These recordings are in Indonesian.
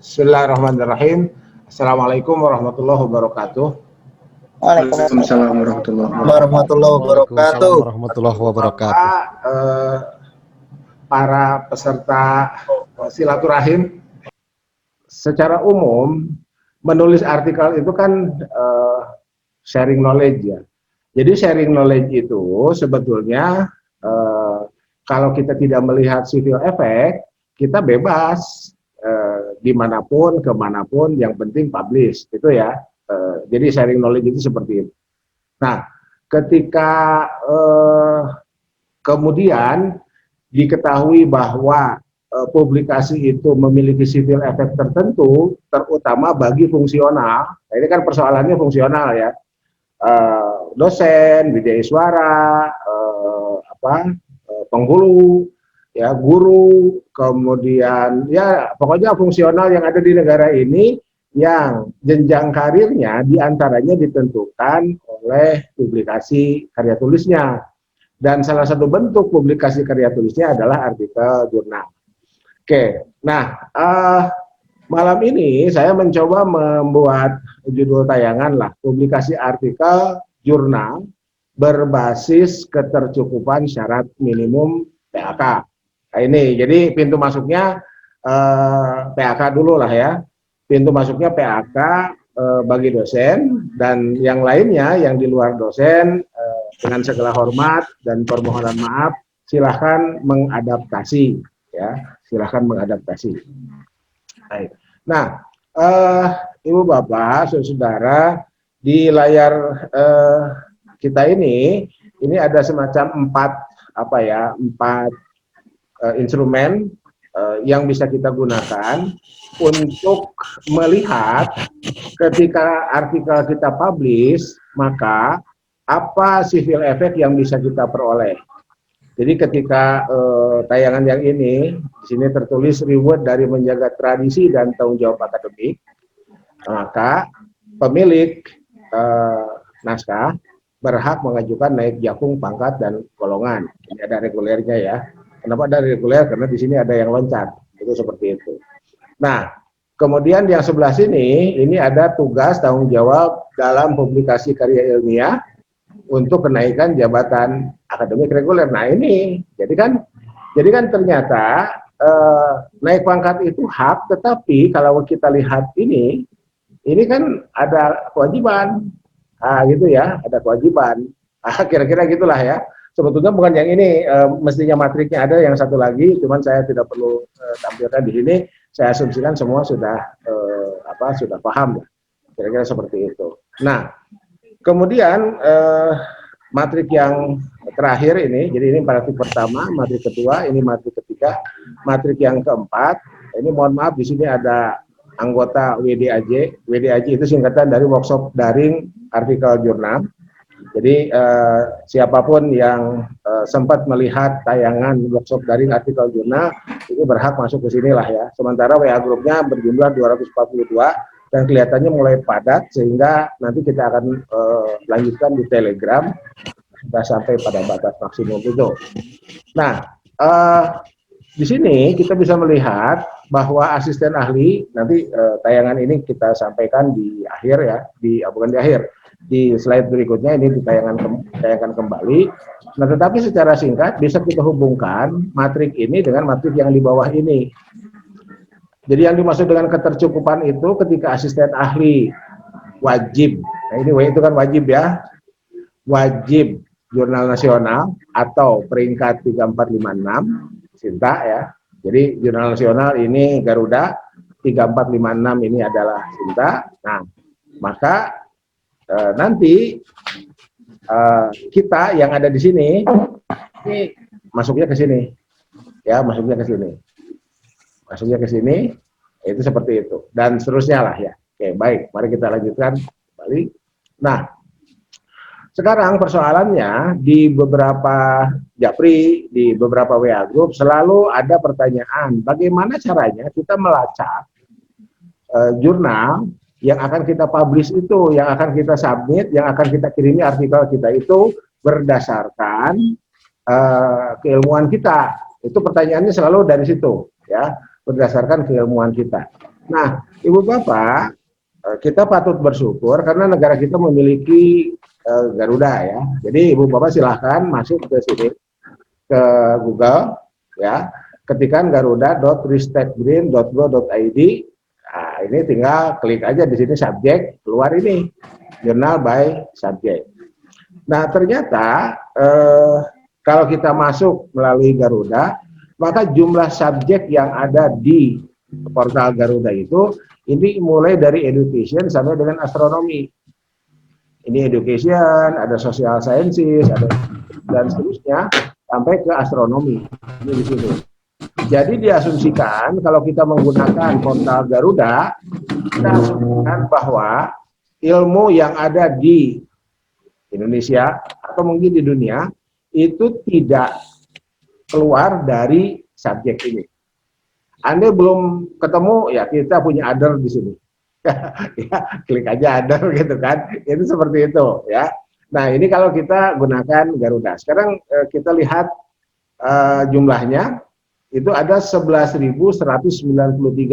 Bismillahirrahmanirrahim. Assalamualaikum warahmatullahi wabarakatuh. Waalaikumsalam warahmatullahi Waalaikumsalam wabarakatuh. warahmatullahi wabarakatuh. Bapak, para peserta silaturahim, secara umum menulis artikel itu kan sharing knowledge ya. Jadi sharing knowledge itu sebetulnya kalau kita tidak melihat civil effect, kita bebas dimanapun, kemanapun, yang penting publish itu ya. Jadi sharing knowledge itu seperti itu. Nah, ketika kemudian diketahui bahwa publikasi itu memiliki civil effect tertentu, terutama bagi fungsional. Nah, ini kan persoalannya fungsional ya. Dosen, widya suara, penghulu, ya guru, kemudian ya pokoknya fungsional yang ada di negara ini yang jenjang karirnya diantaranya ditentukan oleh publikasi karya tulisnya. Dan salah satu bentuk publikasi karya tulisnya adalah artikel jurnal. Oke, nah malam ini saya mencoba membuat judul tayangan lah, publikasi artikel jurnal berbasis ketercukupan syarat minimum PAK. Nah ini, jadi pintu masuknya PAK dulu lah ya. Pintu masuknya PAK bagi dosen, dan yang lainnya yang di luar dosen dengan segala hormat dan permohonan maaf silahkan mengadaptasi ya, silahkan mengadaptasi. Baik. Nah, Ibu Bapak, saudara, di layar kita ini ada semacam empat instrumen yang bisa kita gunakan untuk melihat ketika artikel kita publish, maka apa civil effect yang bisa kita peroleh. Jadi ketika tayangan yang ini, di sini tertulis reward dari menjaga tradisi dan tanggung jawab akademik, maka pemilik naskah berhak mengajukan naik jakung, pangkat, dan golongan. Ini ada regulernya ya. Kenapa ada reguler? Karena di sini ada yang loncat. Itu seperti itu. Nah, kemudian yang sebelah sini, ini ada tugas tanggung jawab dalam publikasi karya ilmiah untuk kenaikan jabatan akademik reguler. Nah ini, jadi kan ternyata naik pangkat itu hak, tetapi kalau kita lihat ini kan ada kewajiban, gitu ya, ada kewajiban. Kira-kira gitulah ya. Sebetulnya bukan yang ini, mestinya matriknya ada yang satu lagi, cuman saya tidak perlu tampilkan di sini. Saya asumsikan semua sudah sudah paham lah. Kira-kira seperti itu. Nah, kemudian matrik yang terakhir ini, jadi ini matrik pertama, matrik kedua, ini matrik ketiga, matrik yang keempat. Ini mohon maaf di sini ada anggota WDAJ. WDAJ itu singkatan dari workshop daring artikel jurnal. Jadi siapapun yang sempat melihat tayangan workshop daring artikel jurnal ini berhak masuk ke sini lah ya. Sementara WA grupnya berjumlah 242 dan kelihatannya mulai padat, sehingga nanti kita akan lanjutkan di Telegram sudah sampai pada batas maksimum itu. Nah, di sini kita bisa melihat bahwa asisten ahli, nanti tayangan ini kita sampaikan di akhir ya, bukan di akhir, di slide berikutnya ini ditayangkan kembali. Nah, tetapi secara singkat bisa kita hubungkan matrik ini dengan matrik yang di bawah ini. Jadi yang dimaksud dengan ketercukupan itu ketika asisten ahli wajib, nah ini itu kan wajib ya, wajib jurnal nasional atau peringkat 3456 Sinta ya. Jadi jurnal nasional ini Garuda, 3456 ini adalah Sinta. Nah, maka nanti kita yang ada di sini ini masuknya ke sini ya, masuknya ke sini itu seperti itu dan seterusnya lah ya. Oke, baik, mari kita lanjutkan kembali. Nah, sekarang persoalannya di beberapa japri, di beberapa WA group selalu ada pertanyaan, bagaimana caranya kita melacak jurnal yang akan kita publish itu, yang akan kita submit, yang akan kita kirimi artikel kita itu berdasarkan keilmuan kita. Itu pertanyaannya selalu dari situ, ya, berdasarkan keilmuan kita. Nah, Ibu Bapak, kita patut bersyukur karena negara kita memiliki Garuda ya. Jadi Ibu Bapak silahkan masuk ke sini, ke Google ya, ketikkan garuda.ristekgreen.go.id. Nah, ini tinggal klik aja di sini subjek, keluar ini jurnal by subject. Nah, ternyata kalau kita masuk melalui Garuda, maka jumlah subjek yang ada di portal Garuda itu ini mulai dari education sampai dengan astronomi. Ini education, ada social sciences, ada dan seterusnya sampai ke astronomi. Ini di sini. Jadi diasumsikan kalau kita menggunakan portal Garuda, kita asumsikan bahwa ilmu yang ada di Indonesia atau mungkin di dunia itu tidak keluar dari subjek ini. Anda belum ketemu, ya kita punya other di sini. Ya, klik aja other gitu kan. Itu seperti itu ya. Nah, ini kalau kita gunakan Garuda. Sekarang kita lihat jumlahnya. Itu ada 11.193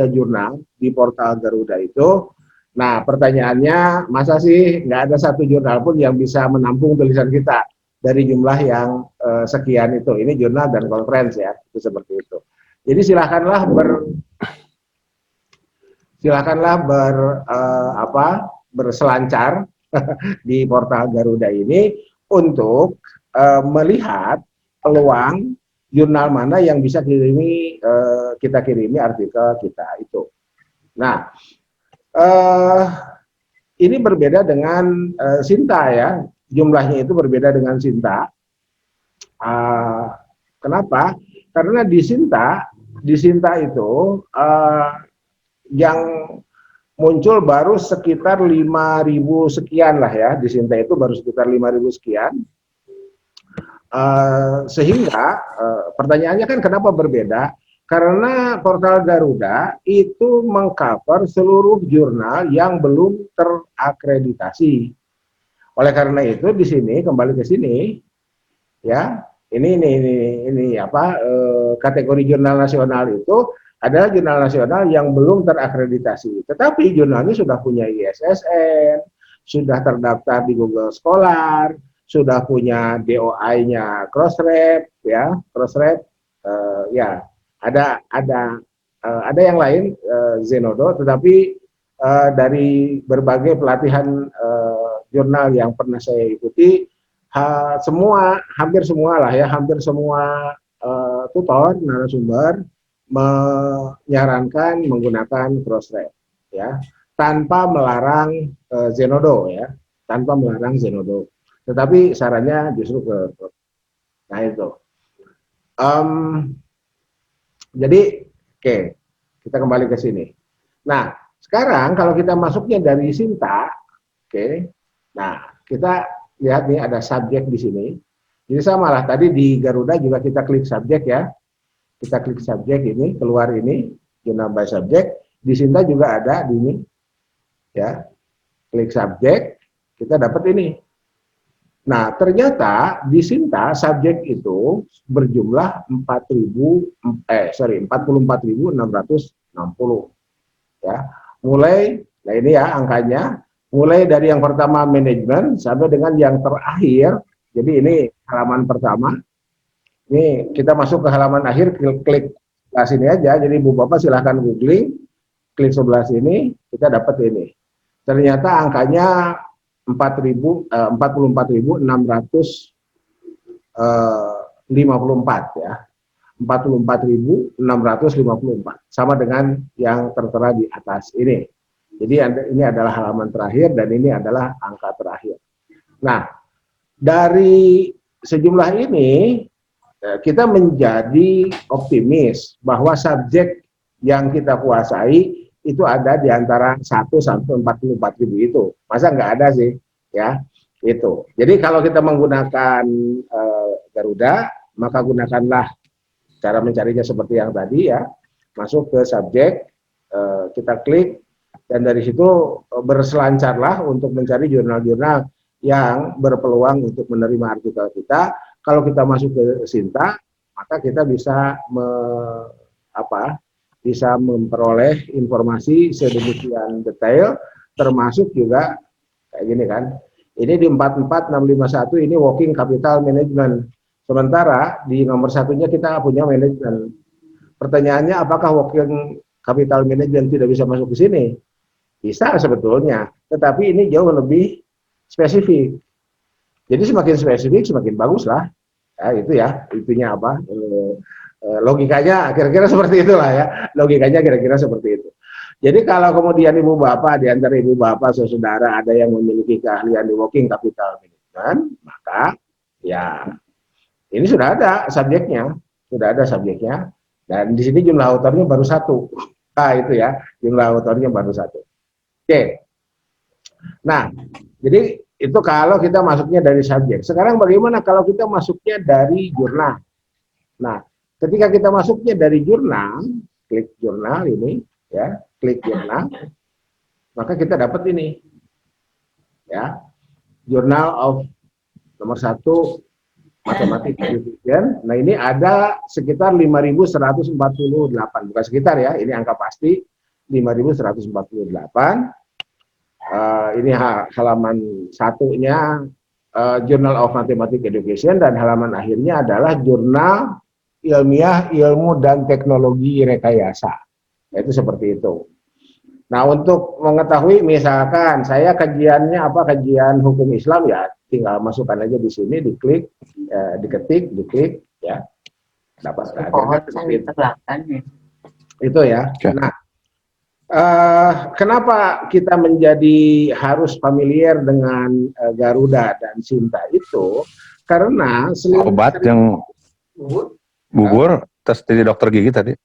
jurnal di portal Garuda itu. Nah, pertanyaannya, masa sih nggak ada satu jurnal pun yang bisa menampung tulisan kita dari jumlah yang sekian itu? Ini jurnal dan conference ya, itu seperti itu. Jadi silakanlah berselancar di portal Garuda ini untuk melihat peluang jurnal mana yang bisa kita kirimi artikel kita itu. Nah, ini berbeda dengan Sinta ya, jumlahnya itu berbeda dengan Sinta. Kenapa? Karena di Sinta itu yang muncul baru sekitar 5.000 sekian lah ya, di Sinta itu baru sekitar 5.000 sekian. Sehingga pertanyaannya kan kenapa berbeda? Karena portal Garuda itu mengcover seluruh jurnal yang belum terakreditasi. Oleh karena itu di sini kembali ke sini ya, ini kategori jurnal nasional itu adalah jurnal nasional yang belum terakreditasi. Tetapi jurnalnya sudah punya ISSN, sudah terdaftar di Google Scholar, sudah punya DOI-nya Crossref ya, ya. Ada yang lain Zenodo, tetapi dari berbagai pelatihan jurnal yang pernah saya ikuti, hampir semua tutor narasumber menyarankan menggunakan Crossref ya, tanpa melarang Zenodo ya, tetapi sarannya justru ke nah itu. Jadi oke, kita kembali ke sini. Nah, sekarang kalau kita masuknya dari Sinta, oke. Nah, kita lihat nih ada subjek di sini. Jadi sama lah, tadi di Garuda juga kita klik subjek ya. Kita klik subjek ini, keluar ini, jurnal by subjek. Di Sinta juga ada di ini. Ya. Klik subjek, kita dapat ini. Nah, ternyata di Sinta subjek itu berjumlah 44.660 ya. Mulai, nah ini ya angkanya, mulai dari yang pertama manajemen sampai dengan yang terakhir. Jadi ini halaman pertama. Ini kita masuk ke halaman akhir, klik sebelah sini aja. Jadi Ibu Bapak silahkan googling, klik sebelah sini, kita dapat ini. Ternyata angkanya 44.654 ya. 44.654 sama dengan yang tertera di atas ini. Jadi ini adalah halaman terakhir dan ini adalah angka terakhir. Nah, dari sejumlah ini kita menjadi optimis bahwa subjek yang kita kuasai itu ada di antara 1 sampai 44.000 itu. Masa nggak ada sih? Ya, itu. Jadi kalau kita menggunakan Garuda, maka gunakanlah cara mencarinya seperti yang tadi ya. Masuk ke subjek, kita klik, dan dari situ berselancarlah untuk mencari jurnal-jurnal yang berpeluang untuk menerima artikel kita. Kalau kita masuk ke Sinta, maka kita bisa bisa memperoleh informasi sedemikian detail, termasuk juga kayak gini kan. Ini di 44651 ini working capital management. Sementara di nomor satunya kita punya manajemen. Pertanyaannya apakah working capital management tidak bisa masuk ke sini? Bisa sebetulnya, tetapi ini jauh lebih spesifik. Jadi semakin spesifik semakin bagus lah. Ya, itu ya, itunya apa? Logikanya kira-kira seperti itulah ya. Logikanya kira-kira seperti itu. Jadi kalau kemudian ibu bapak, di antara ibu bapak saudara ada yang memiliki keahlian di working capital management, maka ya ini sudah ada subjeknya, dan di sini jumlah autornya baru satu. Nah itu ya, jumlah autornya baru satu. Oke. Nah, jadi itu kalau kita masuknya dari subjek. Sekarang bagaimana kalau kita masuknya dari jurnal? Nah, ketika kita masuknya dari jurnal, klik jurnal ini, ya, klik jurnal, maka kita dapat ini, ya, Journal of nomor 1 Mathematics Division. Nah ini ada sekitar 5.148, bukan sekitar ya, ini angka pasti 5.148. Ini halaman satunya Journal of Mathematics Education, dan halaman akhirnya adalah Jurnal Ilmiah Ilmu dan Teknologi Rekayasa. Itu seperti itu. Nah, untuk mengetahui misalkan saya kajiannya apa, kajian hukum Islam, ya tinggal masukkan aja di sini, diklik, diketik, diklik, ya dapat seperti itu. Itu ya. Nah, kenapa kita menjadi harus familiar dengan Garuda dan Sinta itu? Karena obat yang bubur, terus dari dokter gigi tadi.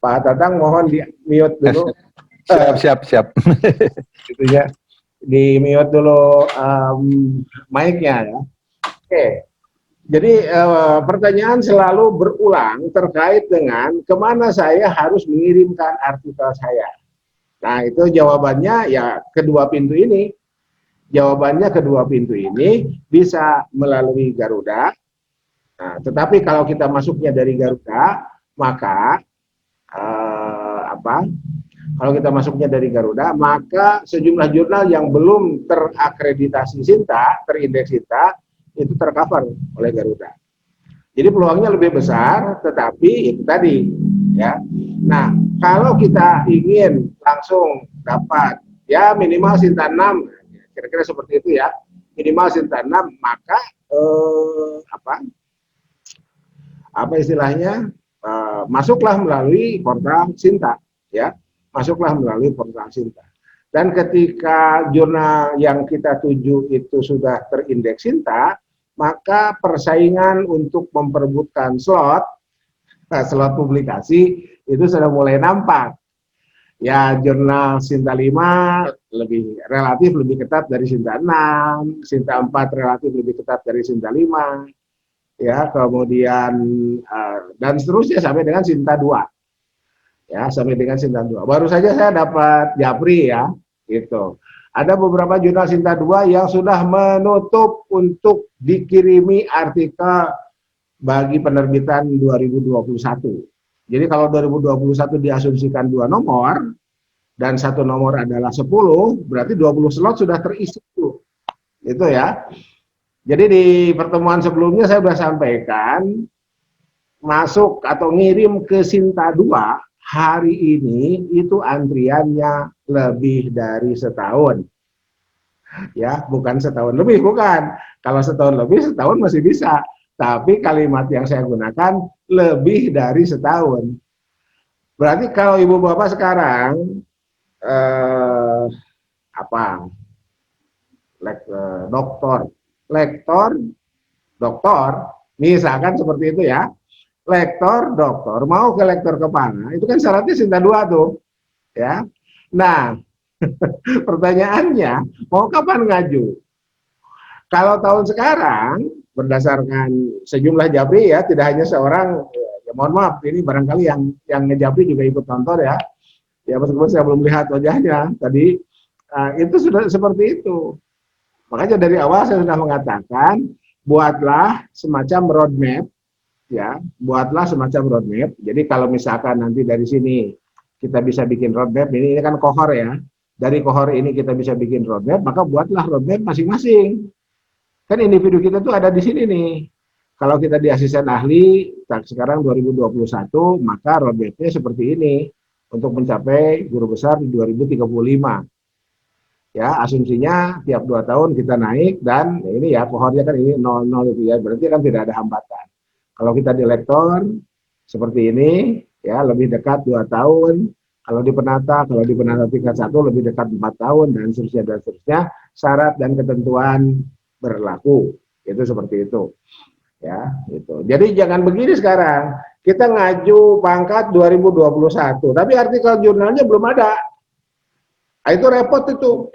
Pak Tatang mohon di mute dulu. Siap. Gitu ya. Di mute dulu mic-nya ya. Oke. Jadi pertanyaan selalu berulang terkait dengan kemana saya harus mengirimkan artikel saya. Nah itu jawabannya ya kedua pintu ini. Jawabannya kedua pintu ini bisa melalui Garuda. Nah, tetapi kalau kita masuknya dari Garuda, maka kalau kita masuknya dari Garuda, maka sejumlah jurnal yang belum terakreditasi Sinta, terindeks Sinta, itu tercover oleh Garuda. Jadi peluangnya lebih besar, tetapi itu tadi, ya. Nah, kalau kita ingin langsung dapat, ya minimal Sinta 6, kira-kira seperti itu ya, minimal Sinta 6, maka apa istilahnya? Masuklah melalui portal Sinta, ya, masuklah melalui portal Sinta. Dan ketika jurnal yang kita tuju itu sudah terindeks Sinta, maka persaingan untuk memperebutkan slot publikasi itu sudah mulai nampak. Ya, jurnal Sinta 5 relatif lebih ketat dari Sinta 6, Sinta 4 relatif lebih ketat dari Sinta 5. Ya, kemudian dan seterusnya sampai dengan Sinta 2. Ya, sampai dengan Sinta 2. Baru saja saya dapat Japri ya, gitu. Ada beberapa jurnal Sinta 2 yang sudah menutup untuk dikirimi artikel bagi penerbitan 2021. Jadi kalau 2021 diasumsikan 2 nomor dan 1 nomor adalah 10, berarti 20 slot sudah terisi tuh. Itu ya. Jadi di pertemuan sebelumnya saya sudah sampaikan, masuk atau ngirim ke Sinta 2 hari ini itu antriannya lebih dari setahun. Ya, bukan setahun lebih, bukan. Kalau setahun lebih, setahun masih bisa. Tapi kalimat yang saya gunakan lebih dari setahun. Berarti kalau ibu bapak sekarang doktor, misalkan seperti itu ya, lektor, doktor, mau ke lektor kepala, itu kan syaratnya Sinta 2 tuh, ya. Nah, pertanyaannya, mau kapan ngaju? Kalau tahun sekarang, berdasarkan sejumlah Japri ya, tidak hanya seorang, ya mohon maaf, ini barangkali yang ngejapri juga ikut nonton ya, ya meskipun saya belum lihat wajahnya tadi, itu sudah seperti itu. Makanya dari awal saya sudah mengatakan, buatlah semacam roadmap, ya, buatlah semacam roadmap. Jadi kalau misalkan nanti dari sini kita bisa bikin roadmap, ini kan kohor ya. Dari kohor ini kita bisa bikin roadmap, maka buatlah roadmap masing-masing. Kan individu kita tuh ada di sini nih. Kalau kita di asisten ahli, sekarang 2021, maka roadmap-nya seperti ini untuk mencapai guru besar di 2035. Ya, asumsinya tiap 2 tahun kita naik dan ini ya pohonnya kan ini 00 itu ya, berarti kan tidak ada hambatan. Kalau kita di lektor seperti ini ya lebih dekat 2 tahun. Kalau di penata tingkat 1 lebih dekat 4 tahun dan seterusnya. Syarat dan ketentuan berlaku. Itu seperti itu. Ya, gitu. Jadi jangan begini sekarang. Kita ngaju pangkat 2021, tapi artikel jurnalnya belum ada. Nah, itu repot itu.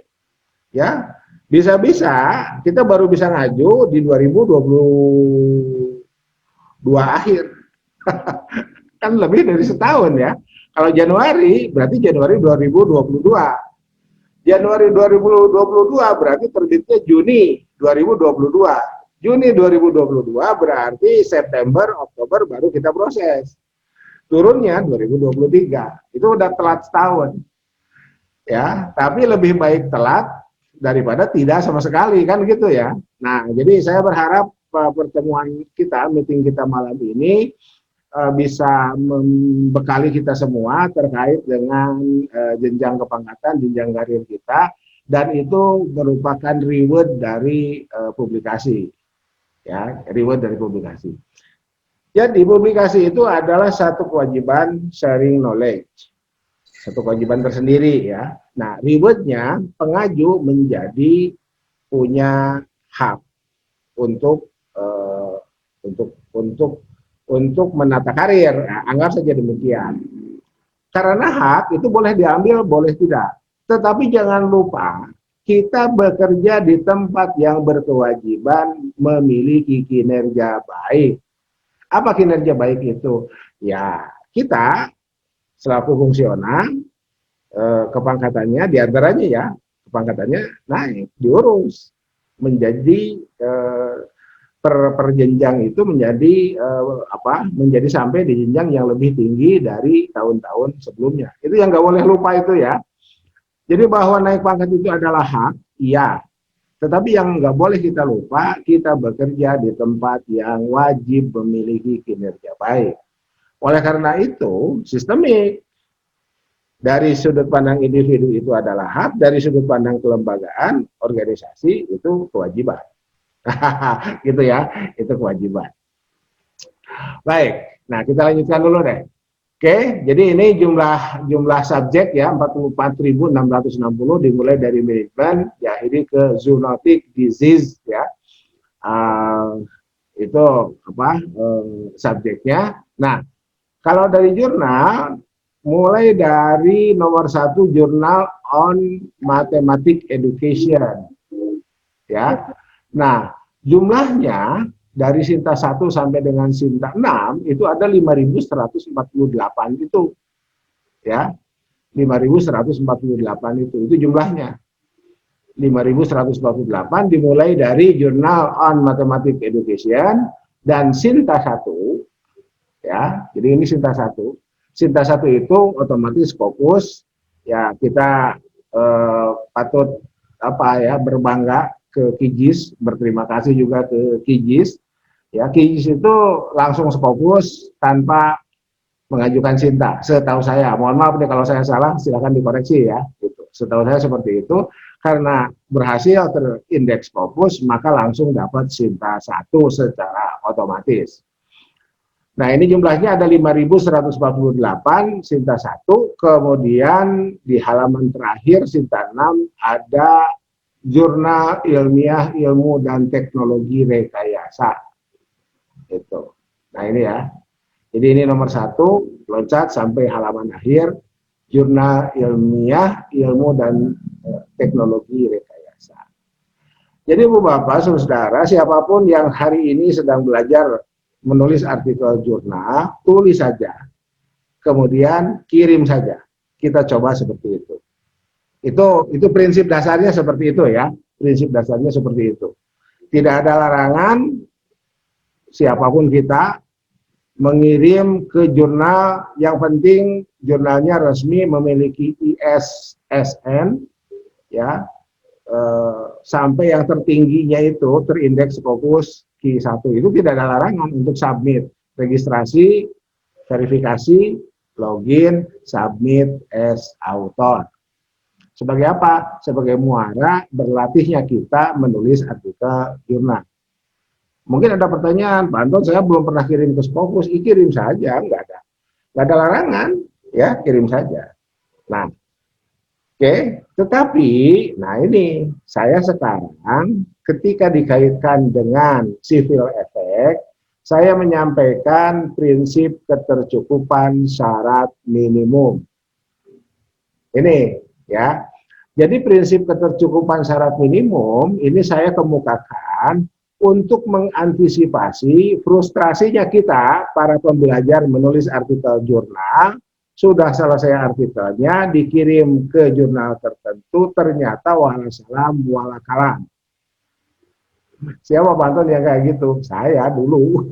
Ya, bisa-bisa kita baru bisa ngaju di 2022 akhir. Kan lebih dari setahun ya. Kalau Januari, berarti Januari 2022. Januari 2022 berarti terbitnya Juni 2022. Juni 2022 berarti September, Oktober baru kita proses. Turunnya 2023. Itu udah telat setahun. Ya, tapi lebih baik telat daripada tidak sama sekali kan gitu ya. Nah, jadi saya berharap pertemuan kita, meeting kita malam ini bisa membekali kita semua terkait dengan jenjang kepangkatan, jenjang karir kita, dan itu merupakan reward dari publikasi. Ya, reward dari publikasi. Jadi publikasi itu adalah satu kewajiban sharing knowledge, satu kewajiban tersendiri ya. Nah, rewardnya pengaju menjadi punya hak untuk menata karir. Nah, anggap saja demikian. Karena hak itu boleh diambil, boleh tidak. Tetapi jangan lupa kita bekerja di tempat yang berkewajiban memiliki kinerja baik. Apa kinerja baik itu? Ya, kita selaku fungsional, kepangkatannya diantaranya ya, kepangkatannya naik, diurus, menjadi per jenjang itu menjadi menjadi sampai di jenjang yang lebih tinggi dari tahun-tahun sebelumnya. Itu yang nggak boleh lupa itu ya. Jadi bahwa naik pangkat itu adalah hak, iya. Tetapi yang nggak boleh kita lupa, kita bekerja di tempat yang wajib memiliki kinerja baik. Oleh karena itu, sistemik. Dari sudut pandang individu itu adalah hak, dari sudut pandang kelembagaan, organisasi itu kewajiban. Gitu ya, itu kewajiban. Baik, nah kita lanjutkan dulu deh. Oke, jadi ini jumlah subjek ya 44.660 dimulai dari manajemen, diakhiri ke zoonotic disease ya. Itu subjeknya. Nah, kalau dari jurnal mulai dari nomor 1 jurnal on mathematics education ya. Nah, jumlahnya dari Sinta 1 sampai dengan Sinta 6 itu ada 5.148 itu. Ya. 5.148 itu jumlahnya. 5.148 dimulai dari Journal on Mathematics Education dan Sinta 1 ya. Jadi ini Sinta 1. Sinta 1 itu otomatis fokus ya, kita patut berbangga ke Kijis, berterima kasih juga ke Kijis. Ya, Kijis itu langsung fokus tanpa mengajukan Sinta, setahu saya. Mohon maaf nih kalau saya salah, silakan dikoreksi ya. Gitu. Setahu saya seperti itu, karena berhasil terindeks fokus, maka langsung dapat Sinta 1 secara otomatis. Nah, ini jumlahnya ada 5.148 Sinta 1, kemudian di halaman terakhir Sinta 6 ada Jurnal Ilmiah Ilmu dan Teknologi Rekayasa. Itu. Nah ini ya. Jadi ini nomor 1, loncat sampai halaman akhir, Jurnal Ilmiah Ilmu dan Teknologi Rekayasa. Jadi Bapak, Saudara, siapapun yang hari ini sedang belajar menulis artikel jurnal, tulis saja. Kemudian kirim saja. Kita coba seperti itu. Itu prinsip dasarnya seperti itu ya. Prinsip dasarnya seperti itu. Tidak ada larangan siapapun kita mengirim ke jurnal, yang penting jurnalnya resmi, memiliki ISSN, ya, sampai yang tertingginya itu terindeks Scopus Q1, itu tidak ada larangan untuk submit, registrasi, verifikasi, login, submit as author. Sebagai apa? Sebagai muara berlatihnya kita menulis artikel jurnal. Mungkin ada pertanyaan, Pak Anton, saya belum pernah kirim ke Scopus, kirim saja, nggak ada larangan, ya, kirim saja. Nah, oke, tetapi, nah ini, saya sekarang ketika dikaitkan dengan civil effect, saya menyampaikan prinsip ketercukupan syarat minimum. Ini, ya. Jadi prinsip ketercukupan syarat minimum, ini saya kemukakan untuk mengantisipasi frustrasinya kita, para pembelajar menulis artikel jurnal, sudah selesai artikelnya, dikirim ke jurnal tertentu, ternyata wala salam, wala kalam. Siapa Pak Anton yang kayak gitu? Saya dulu.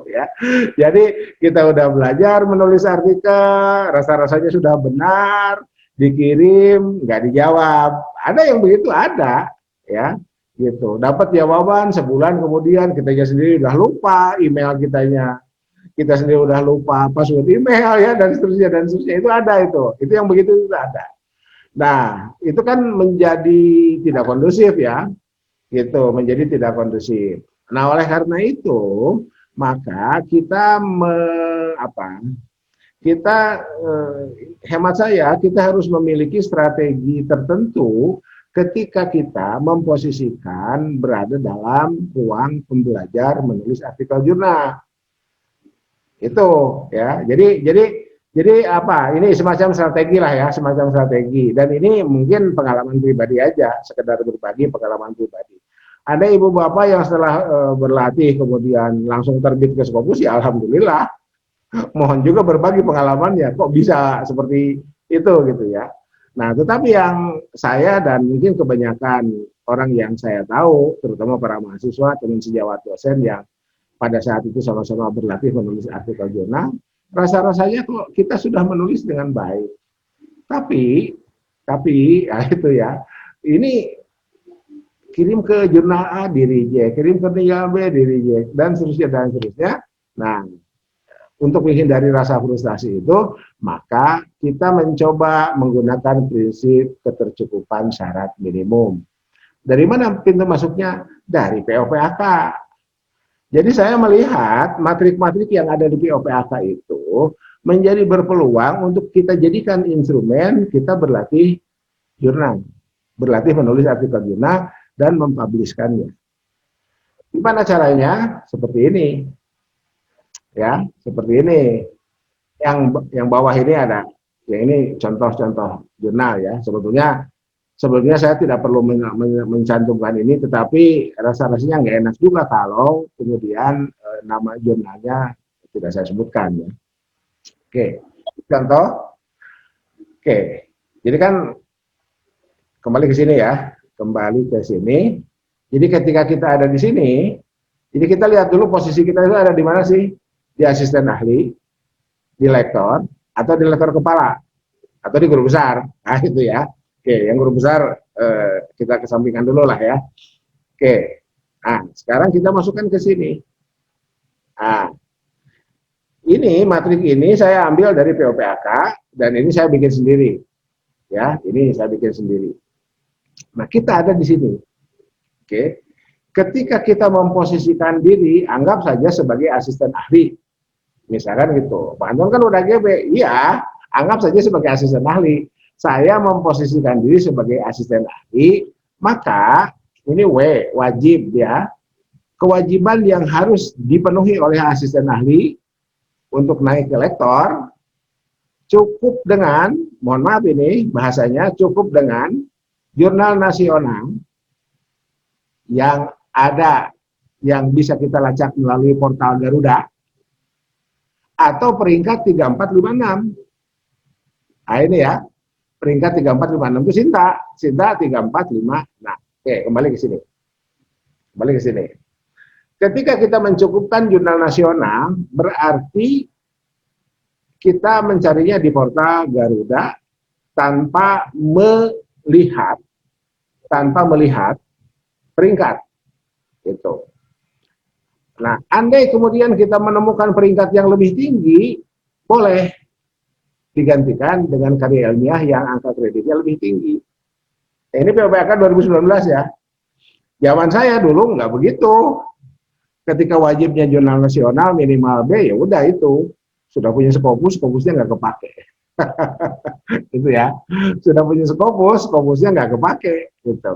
Ya. Jadi kita udah belajar menulis artikel, rasa-rasanya sudah benar, dikirim, nggak dijawab. Ada yang begitu, ada. Ya. Gitu, dapat jawaban sebulan kemudian kita sendiri udah lupa email kita sendiri udah lupa password email, ya, dan seterusnya itu ada, itu yang begitu itu ada. Nah, itu kan menjadi tidak kondusif, ya, gitu, menjadi tidak kondusif. Nah, oleh karena itu maka kita hemat saya, kita harus memiliki strategi tertentu ketika kita memposisikan berada dalam ruang pembelajar menulis artikel jurnal. Itu, ya. Jadi apa? Ini semacam strategi lah, ya, semacam strategi. Dan ini mungkin pengalaman pribadi aja, sekedar berbagi pengalaman pribadi. Ada ibu bapak yang setelah berlatih kemudian langsung terbit ke Scopus, ya alhamdulillah. Mohon juga berbagi pengalamannya, kok bisa seperti itu, gitu, ya. Nah, tetapi yang saya dan mungkin kebanyakan orang yang saya tahu, terutama para mahasiswa, teman sejawat dosen yang pada saat itu sama-sama berlatih menulis artikel jurnal, rasa-rasanya kok kita sudah menulis dengan baik. Tapi, ya itu, ya, ini kirim ke jurnal A di reject, kirim ke jurnal B di reject, dan seterusnya. Nah, untuk menghindari rasa frustasi itu, maka kita mencoba menggunakan prinsip ketercukupan syarat minimum. Dari mana pintu masuknya? Dari POPAK. Jadi saya melihat matrik-matrik yang ada di POPAK itu menjadi berpeluang untuk kita jadikan instrumen kita berlatih jurnal, berlatih menulis artikel jurnal dan mempubliskannya. Gimana caranya? Seperti ini. Ya, seperti ini. Yang bawah ini ada, yang ini contoh-contoh jurnal, ya. Sebetulnya saya tidak perlu mencantumkan ini, tetapi rasa-rasanya nggak enak juga kalau kemudian nama jurnalnya tidak saya sebutkan, ya. Oke, contoh. Oke, jadi kan kembali ke sini, ya, kembali ke sini. Jadi ketika kita ada di sini, jadi kita lihat dulu posisi kita itu ada di mana sih? Di asisten ahli, di lektor, atau di lektor kepala, atau di guru besar. Nah, itu, ya. Oke, yang guru besar kita kesampingkan dulu lah, ya. Oke, nah sekarang kita masukkan ke sini. Nah, ini matrik ini saya ambil dari POPAK, dan ini saya bikin sendiri. Ya, ini saya bikin sendiri. Nah, kita ada di sini. Oke, ketika kita memposisikan diri, anggap saja sebagai asisten ahli. Misalkan gitu, Pak Anton kan udah GB, iya, anggap saja sebagai asisten ahli. Saya memposisikan diri sebagai asisten ahli, maka ini wajib, ya. Kewajiban yang harus dipenuhi oleh asisten ahli untuk naik ke lektor, cukup dengan, mohon maaf ini bahasanya, cukup dengan jurnal nasional yang ada, yang bisa kita lacak melalui portal Garuda, atau peringkat 3456. Nah, ini, ya, peringkat 3456 itu Sinta 3456. Nah, oke, kembali ke sini. ketika kita mencukupkan jurnal nasional, berarti kita mencarinya di portal Garuda tanpa melihat peringkat gitu. Nah, andai kemudian kita menemukan peringkat yang lebih tinggi, boleh digantikan dengan karya ilmiah yang angka kreditnya lebih tinggi. Nah, ini POPAK 2019 ya. Zaman saya dulu nggak begitu. Ketika wajibnya jurnal nasional minimal B, ya udah itu. Sudah punya Scopusnya nggak kepake. Itu ya. Sudah punya Scopusnya nggak kepake. Gitu.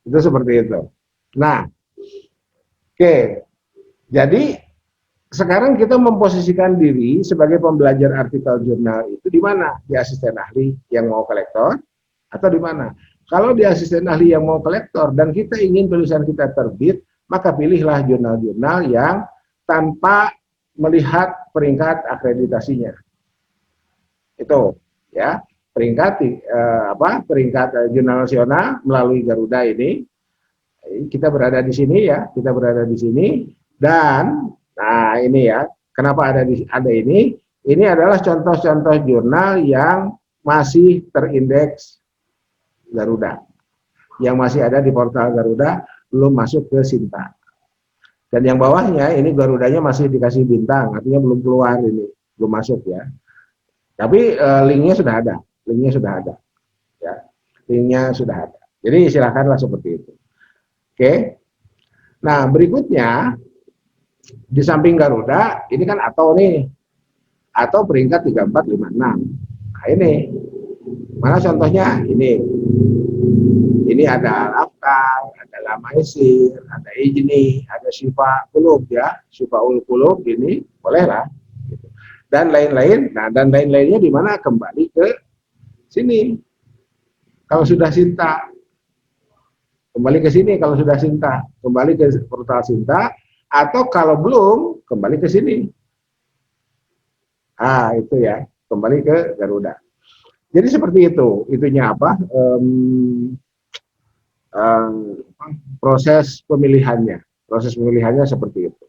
Itu seperti itu. Nah, oke. Jadi sekarang kita memposisikan diri sebagai pembelajar artikel jurnal itu di mana? Di asisten ahli yang mau kolektor atau di mana? Kalau di asisten ahli yang mau kolektor dan kita ingin tulisan kita terbit, maka pilihlah jurnal-jurnal yang tanpa melihat peringkat akreditasinya. Itu ya, peringkat jurnal nasional melalui Garuda ini. Kita berada di sini ya, kita berada di sini. Dan, nah ini ya, kenapa ada ini? Ini adalah contoh-contoh jurnal yang masih terindeks Garuda. Yang masih ada di portal Garuda, belum masuk ke Sinta. Dan yang bawahnya, ini Garudanya masih dikasih bintang, artinya belum keluar ini, belum masuk ya. Tapi linknya sudah ada, ya, linknya sudah ada. Jadi silakanlah seperti itu. Oke. Nah berikutnya, di samping Garuda, ini kan atau peringkat 3456. Nah ini, mana contohnya? Ini ada Al-Afkar, ada Lamaisir, ada Ijni, ada Syifa Qulub ya, Syifa Qulub ini, bolehlah. Gitu. Dan lain-lain, nah dan lain-lainnya di mana? Kembali ke sini. Kalau sudah Sinta, kembali ke sini. Kalau sudah Sinta, kembali ke portal Sinta. Atau kalau belum, kembali ke sini. Itu ya, kembali ke Garuda. Jadi seperti itu. Itunya apa? Proses pemilihannya. Proses pemilihannya seperti itu.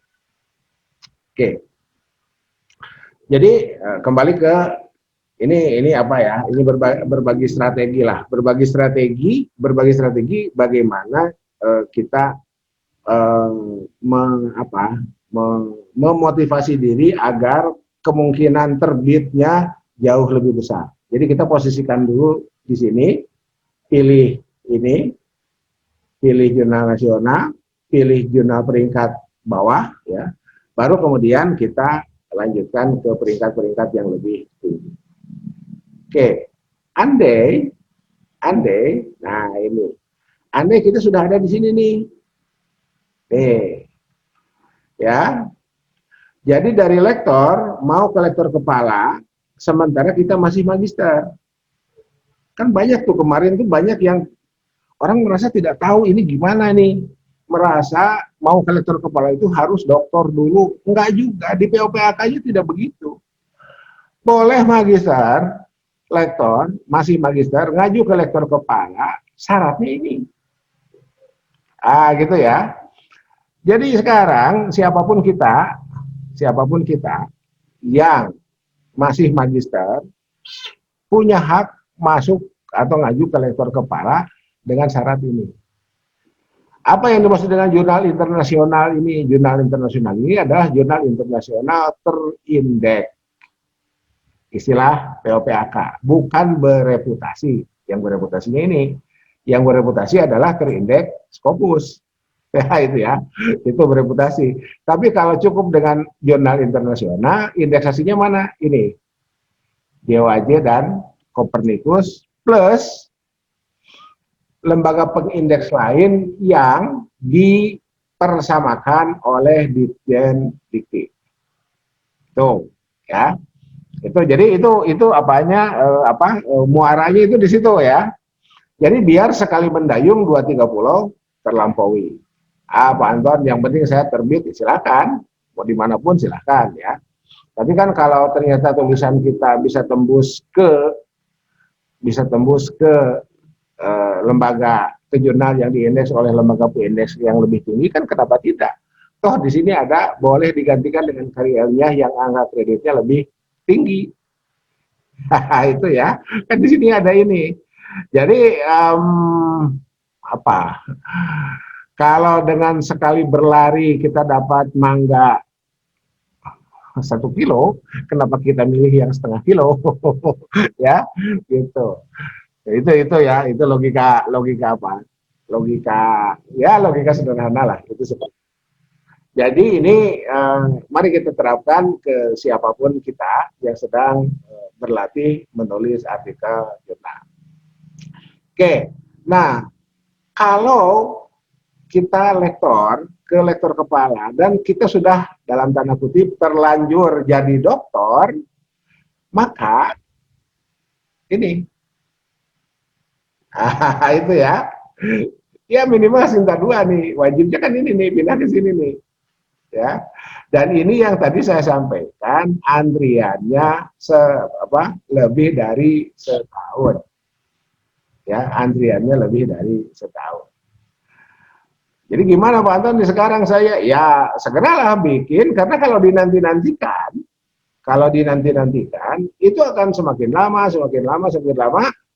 Oke. Jadi kembali ke ini apa ya? Ini berbagi strategi lah. Berbagi strategi bagaimana kita memotivasi diri agar kemungkinan terbitnya jauh lebih besar. Jadi kita posisikan dulu di sini, pilih jurnal nasional, pilih jurnal peringkat bawah, ya. Baru kemudian kita lanjutkan ke peringkat-peringkat yang lebih tinggi. Oke, andai, nah ini, andai kita sudah ada di sini nih. Ya. Jadi dari lektor mau ke lektor kepala, sementara kita masih magister. Kan banyak tuh kemarin tuh banyak yang orang merasa tidak tahu ini gimana nih. Merasa mau ke lektor kepala itu harus doktor dulu. Enggak juga, di POPAK-nya tidak begitu. Boleh magister, lektor, masih magister, ngaju ke lektor kepala, syaratnya ini. Gitu ya. Jadi sekarang siapapun kita yang masih magister punya hak masuk atau ngaju ke lektor kepala dengan syarat ini. Apa yang dimaksud dengan jurnal internasional ini? Jurnal internasional ini adalah jurnal internasional terindeks. Istilah POPAK, bukan bereputasi. Yang bereputasinya ini, yang bereputasi adalah terindeks Scopus. Ya, itu ya, itu bereputasi. Tapi kalau cukup dengan jurnal internasional, indeksasinya mana? Ini, DOAJ dan Copernicus plus lembaga pengindeks lain yang dipersamakan oleh Ditjen Dikti. Itu, ya. Itu jadi itu apanya muaranya itu di situ ya. Jadi biar sekali mendayung 2-3 pulau terlampaui. Pak Anton, yang penting saya terbit, silakan, mau dimanapun silakan ya. Tapi kan kalau ternyata tulisan kita bisa tembus ke lembaga ke jurnal yang diindeks oleh lembaga indeks yang lebih tinggi, kan kenapa tidak? toh di sini ada boleh digantikan dengan karya ilmiah yang angka kreditnya lebih tinggi. Itu ya, kan di sini ada ini. Jadi apa? Kalau dengan sekali berlari kita dapat mangga 1 kilo, kenapa kita milih yang setengah kilo? Ya, gitu. Itu ya, itu logika apa? Logika ya logika sederhana lah itu seperti. Jadi ini mari kita terapkan ke siapapun kita yang sedang berlatih menulis artikel jurnal. Oke, nah kalau kita ke lektor kepala dan kita sudah dalam tanda kutip terlanjur jadi doktor, maka ini itu ya. Ya minimal Sinta 2 nih, wajibnya kan ini nih, pindah ke sini nih. Ya. Dan ini yang tadi saya sampaikan, antriannya lebih dari setahun. Ya, antriannya lebih dari setahun. Jadi gimana Pak Antoni sekarang saya? Ya segeralah bikin, karena kalau dinanti-nantikan, itu akan semakin lama,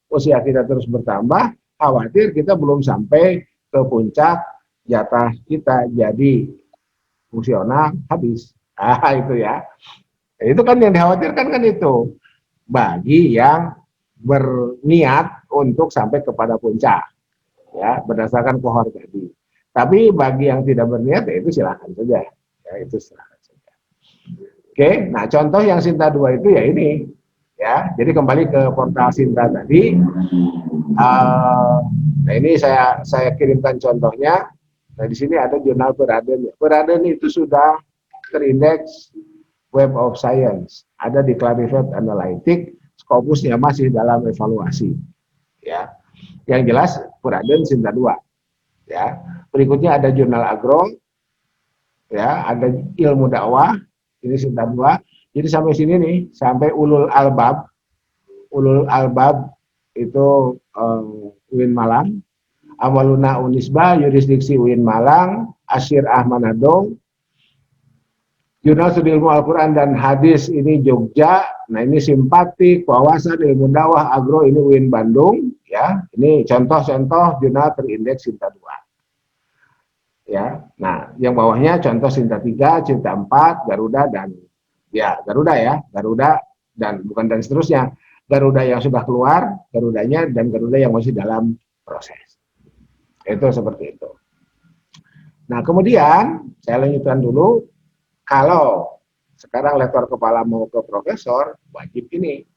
usia kita terus bertambah, khawatir kita belum sampai ke puncak jatah kita jadi fungsional habis. Itu ya. Itu kan yang dikhawatirkan kan itu. Bagi yang berniat untuk sampai kepada puncak. Ya, berdasarkan kohort tadi. Tapi bagi yang tidak berniat ya itu silakan saja. Ya, itu silakan saja. Oke, nah contoh yang Sinta 2 itu ya ini. Ya, jadi kembali ke portal Sinta tadi. Nah ini saya kirimkan contohnya. Nah di sini ada jurnal Peraden. Peraden itu sudah terindeks Web of Science, ada di Clarivate Analytics, Scopusnya masih dalam evaluasi. Ya, yang jelas Peraden Sinta 2. Ya, berikutnya ada jurnal Agro, ya, ada ilmu dakwah, ini Sinta 2. Jadi sampai sini nih, sampai Ulul Albab itu UIN Malang, Awaluna Unisba, yurisdiksi UIN Malang, Asyir Ahmanado, Jurnal Studi Ilmu Al-Quran dan Hadis ini Jogja, nah ini Simpatik, Wawasan, Ilmu Dakwah, Agro ini UIN Bandung, ya, ini contoh-contoh jurnal terindeks Sinta 2. Ya, nah yang bawahnya contoh Sinta 3, Sinta 4, Garuda dan ya Garuda dan bukan dan seterusnya. Garuda yang sudah keluar, Garudanya, dan Garuda yang masih dalam proses. Itu seperti itu. Nah, kemudian saya lanjutkan dulu, kalau sekarang lektor kepala mau ke profesor, wajib ini,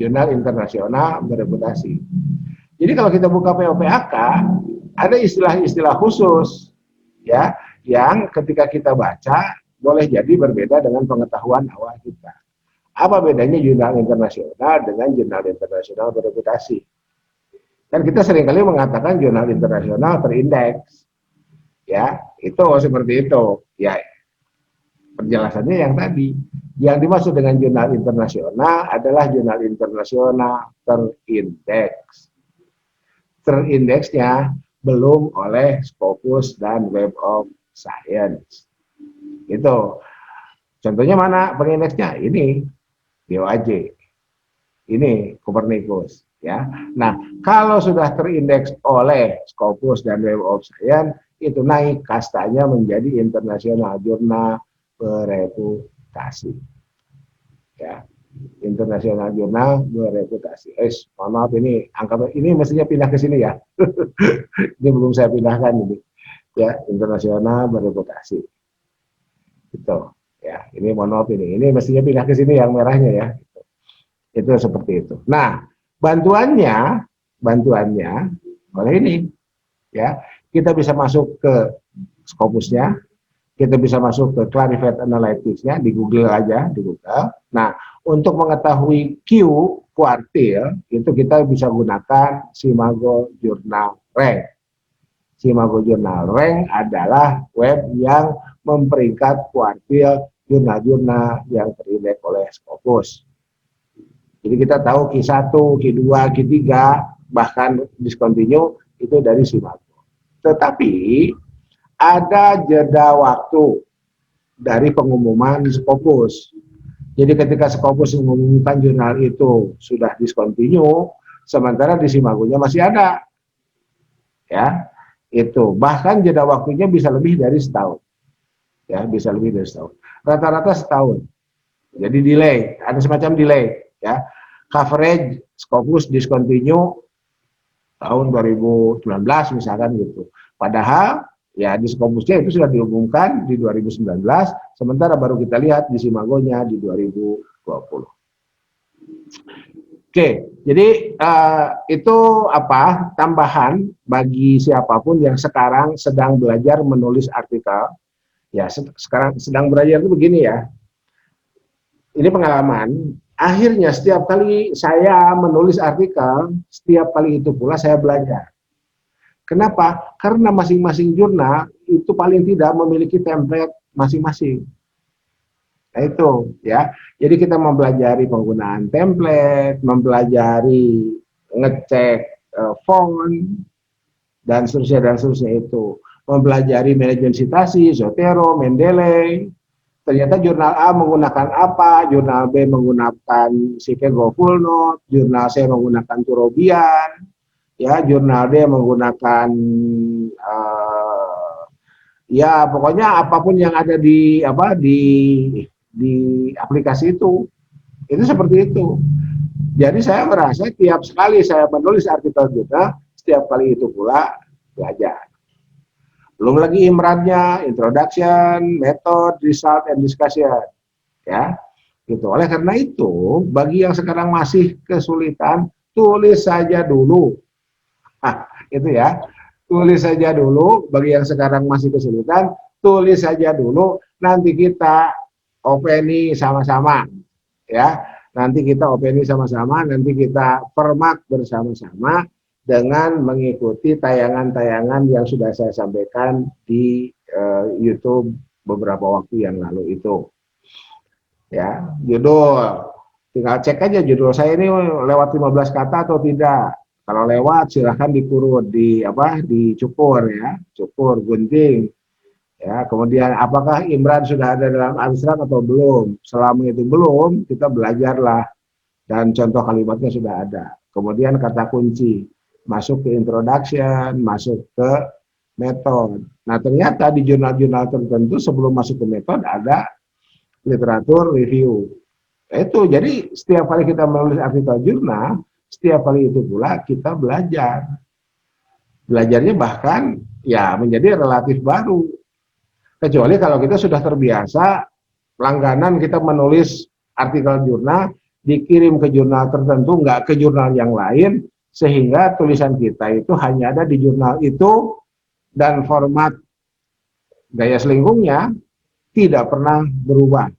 jurnal internasional bereputasi. Jadi kalau kita buka POPAK, ada istilah-istilah khusus, ya, yang ketika kita baca, boleh jadi berbeda dengan pengetahuan awal kita. Apa bedanya jurnal internasional dengan jurnal internasional bereputasi? Kan kita seringkali mengatakan jurnal internasional terindeks. Ya, itu seperti itu. Ya, penjelasannya yang tadi. Yang dimaksud dengan jurnal internasional adalah jurnal internasional terindeks. Terindeksnya belum oleh Scopus dan Web of Science. Itu. Contohnya mana pengindeksnya? Ini. DOAJ, ini Copernicus, ya. Nah, kalau sudah terindeks oleh Scopus dan Web of Science, itu naik kastanya menjadi internasional jurnal bereputasi, ya. Internasional jurnal bereputasi. Mohon maaf ini angka ini mestinya pindah ke sini ya. Ini belum saya pindahkan ini, ya. Internasional bereputasi, itu. Ya, ini mohon maaf ini mestinya pindah ke sini yang merahnya ya. Itu seperti itu. Nah, bantuannya oleh ini, ya, kita bisa masuk ke Scopusnya, kita bisa masuk ke Clarivate Analytics-nya di Google aja, di Google. Nah, untuk mengetahui Q kuartil itu kita bisa gunakan Simago Journal Rank. Simago Journal Rank adalah web yang memperingkat kuartil jurnal-jurnal yang terindeks oleh Scopus. Jadi kita tahu Q1, Q2, Q3, bahkan discontinue itu dari Simago. Tetapi ada jeda waktu dari pengumuman Scopus. Jadi ketika Scopus mengumumkan jurnal itu sudah discontinue, sementara di Simagonya masih ada. Ya, itu. Bahkan jeda waktunya bisa lebih dari setahun. Ya, bisa lebih dari setahun. Rata-rata setahun. Jadi delay, ada semacam delay, ya. Coverage Scopus discontinue tahun 2019 misalkan gitu. Padahal ya di Scopusnya itu sudah diumumkan di 2019, sementara baru kita lihat di Simagonya di 2020. Oke, jadi itu apa tambahan bagi siapapun yang sekarang sedang belajar menulis artikel. Ya, sekarang sedang belajar itu begini ya. Ini pengalaman. Akhirnya setiap kali saya menulis artikel, setiap kali itu pula saya belajar. Kenapa? Karena masing-masing jurnal itu paling tidak memiliki template masing-masing. Nah itu ya. Jadi kita mempelajari penggunaan template, mempelajari ngecek font dan seterusnya itu. Mempelajari manajemen citasi, Zotero, Mendeley. Ternyata jurnal A menggunakan apa, jurnal B menggunakan Chicago Full Note, jurnal C menggunakan Turobian, ya, jurnal D menggunakan ya pokoknya apapun yang ada di di aplikasi itu seperti itu. Jadi saya merasa tiap sekali saya menulis artikel jurnal, setiap kali itu pula belajar. Belum lagi imrannya, introduction, method, result, and discussion. Ya, gitu. Oleh karena itu, bagi yang sekarang masih kesulitan, tulis saja dulu. Itu ya. Tulis saja dulu, bagi yang sekarang masih kesulitan, tulis saja dulu, nanti kita openi sama-sama. Ya, nanti kita openi sama-sama, nanti kita format bersama-sama, dengan mengikuti tayangan-tayangan yang sudah saya sampaikan di YouTube beberapa waktu yang lalu itu. Ya, judul, tinggal cek aja judul saya ini lewat 15 kata atau tidak. Kalau lewat silahkan dikurut, dicukur ya, cukur, gunting. Ya, kemudian apakah Imran sudah ada dalam abstrak atau belum? Selama itu belum, kita belajarlah dan contoh kalimatnya sudah ada. Kemudian kata kunci, masuk ke introduction, masuk ke metode. Nah ternyata di jurnal-jurnal tertentu sebelum masuk ke metode ada literatur review. Itu jadi setiap kali kita menulis artikel jurnal, setiap kali itu pula kita belajar. Belajarnya bahkan ya menjadi relatif baru. Kecuali kalau kita sudah terbiasa langganan kita menulis artikel jurnal, dikirim ke jurnal tertentu, nggak ke jurnal yang lain, sehingga tulisan kita itu hanya ada di jurnal itu dan format gaya selingkungnya tidak pernah berubah.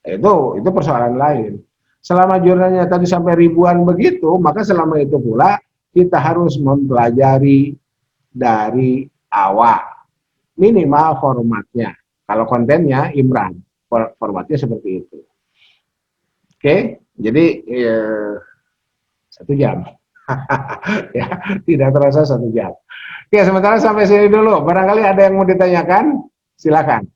Itu persoalan lain. Selama jurnalnya tadi sampai ribuan begitu, maka selama itu pula kita harus mempelajari dari awal. Minimal formatnya. Kalau kontennya Imran, formatnya seperti itu. Oke, jadi 1 jam. Ya, tidak terasa 1 jam. Oke, sementara sampai sini dulu. Barangkali ada yang mau ditanyakan, silakan.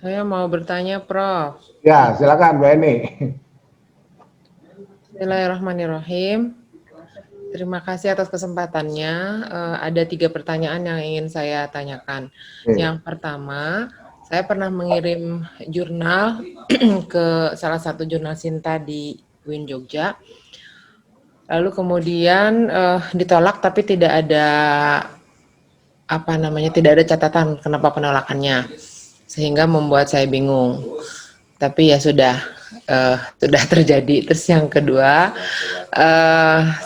Saya mau bertanya, Prof. Ya, silakan Mbak Eni. Bismillahirrahmanirrahim. Terima kasih atas kesempatannya. Ada 3 pertanyaan yang ingin saya tanyakan. Yang pertama, saya pernah mengirim jurnal ke salah satu jurnal Sinta di UIN Jogja. Lalu kemudian ditolak, tapi tidak ada tidak ada catatan kenapa penolakannya, sehingga membuat saya bingung. Tapi ya sudah terjadi. Terus yang kedua,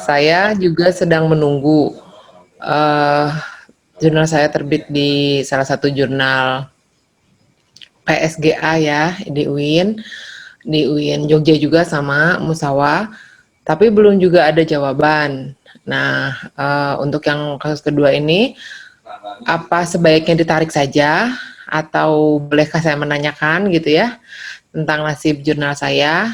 saya juga sedang menunggu jurnal saya terbit di salah satu jurnal PSGA ya, di UIN Jogja juga sama Musawa, tapi belum juga ada jawaban. Nah, untuk yang kasus kedua ini, apa sebaiknya ditarik saja atau bolehkah saya menanyakan gitu ya tentang nasib jurnal saya?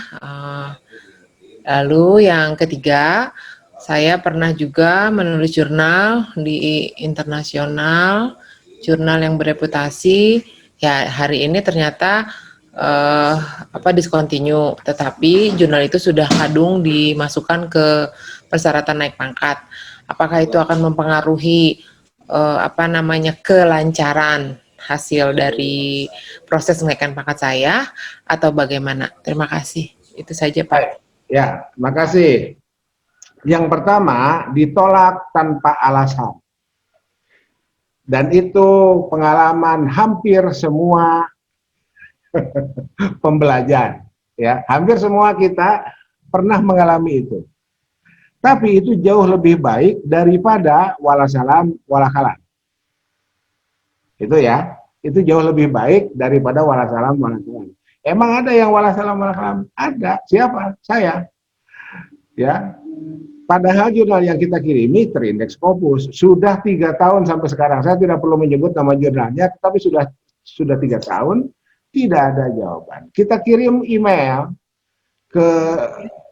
Lalu yang ketiga, saya pernah juga menulis jurnal di internasional, jurnal yang bereputasi. Ya, hari ini ternyata discontinue, tetapi jurnal itu sudah kadung dimasukkan ke persyaratan naik pangkat. Apakah itu akan mempengaruhi kelancaran hasil dari proses menaikkan pangkat saya atau bagaimana? Terima kasih. Itu saja, Pak. Baik. Ya, makasih. Yang pertama, ditolak tanpa alasan. Dan itu pengalaman hampir semua pembelajar. Ya, hampir semua kita pernah mengalami itu. Tapi itu jauh lebih baik daripada walasalam walakalam. Itu ya, itu jauh lebih baik daripada walasalam walakalam. Emang ada yang walasalam walakalam? Ada. Siapa? Saya. Ya. Padahal jurnal yang kita kirimi terindeks Scopus sudah 3 tahun sampai sekarang. Saya tidak perlu menyebut nama jurnalnya, tapi sudah 3 tahun tidak ada jawaban. Kita kirim email ke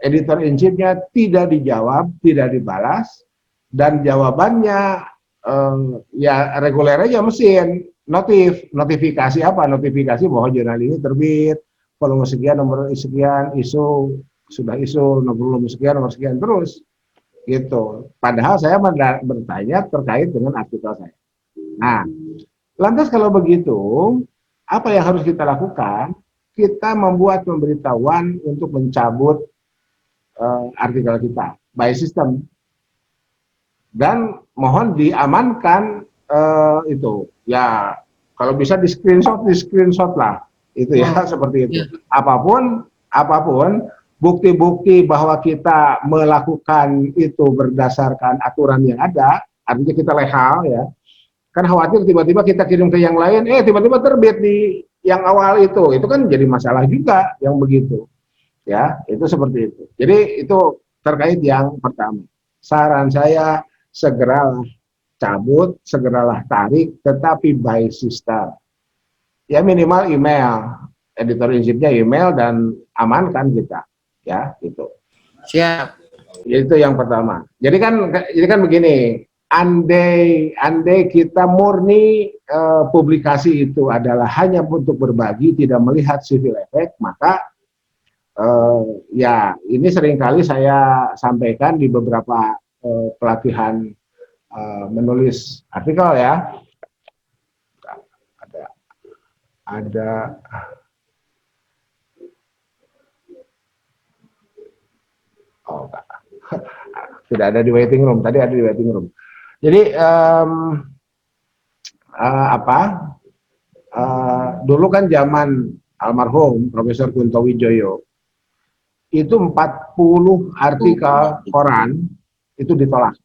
editor in chief-nya, tidak dijawab, tidak dibalas, dan jawabannya ya reguler aja mesin, notifikasi apa? Notifikasi bahwa jurnal ini terbit, volume sekian, nomor sekian, isu, sudah isu, nomor sekian terus. Gitu. Padahal saya bertanya terkait dengan artikel saya. Nah, lantas kalau begitu, apa yang harus kita lakukan? Kita membuat pemberitahuan untuk mencabut artikel kita by system, dan mohon diamankan itu. Ya, kalau bisa di screenshot lah, itu ya seperti itu. Apapun bukti-bukti bahwa kita melakukan itu berdasarkan aturan yang ada, artinya kita legal ya. Kan khawatir tiba-tiba kita kirim ke yang lain, tiba-tiba terbit di yang awal itu kan jadi masalah juga yang begitu. Ya, itu seperti itu. Jadi itu terkait yang pertama. Saran saya segeralah cabut, segeralah tarik, tetapi by system. Ya minimal email, editor in chief-nya email dan amankan kita. Ya, gitu. Siap. Itu yang pertama. Jadi kan begini, andai kita murni publikasi itu adalah hanya untuk berbagi, tidak melihat civil effect, maka ya ini seringkali saya sampaikan di beberapa pelatihan menulis artikel ya. Ada oh enggak. Tidak ada di waiting room, tadi ada di waiting room. Jadi dulu kan zaman almarhum Profesor Kunto Wijoyo itu 40 artikel koran itu ditolak.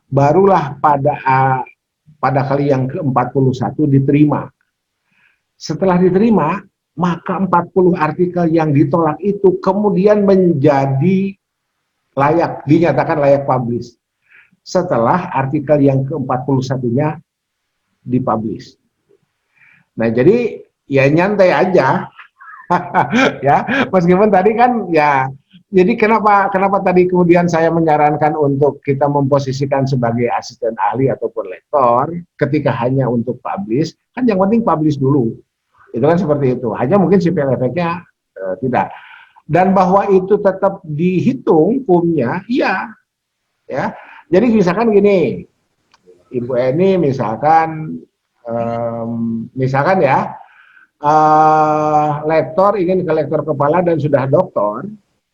Barulah pada kali yang ke-41 diterima. Setelah diterima, maka 40 artikel yang ditolak itu kemudian menjadi dinyatakan layak publish. Setelah artikel yang ke-41-nya dipublish. Nah, jadi ya nyantai aja. Ya, meskipun tadi kan ya, jadi kenapa tadi kemudian saya menyarankan untuk kita memposisikan sebagai asisten ahli ataupun lektor ketika hanya untuk publish, kan yang penting publish dulu. Itu kan seperti itu. Hanya mungkin civil effect-nya tidak. Dan bahwa itu tetap dihitung PUM-nya, iya. Ya. Jadi misalkan gini, Ibu Eni misalkan ya, lektor ingin ke lektor kepala dan sudah doktor,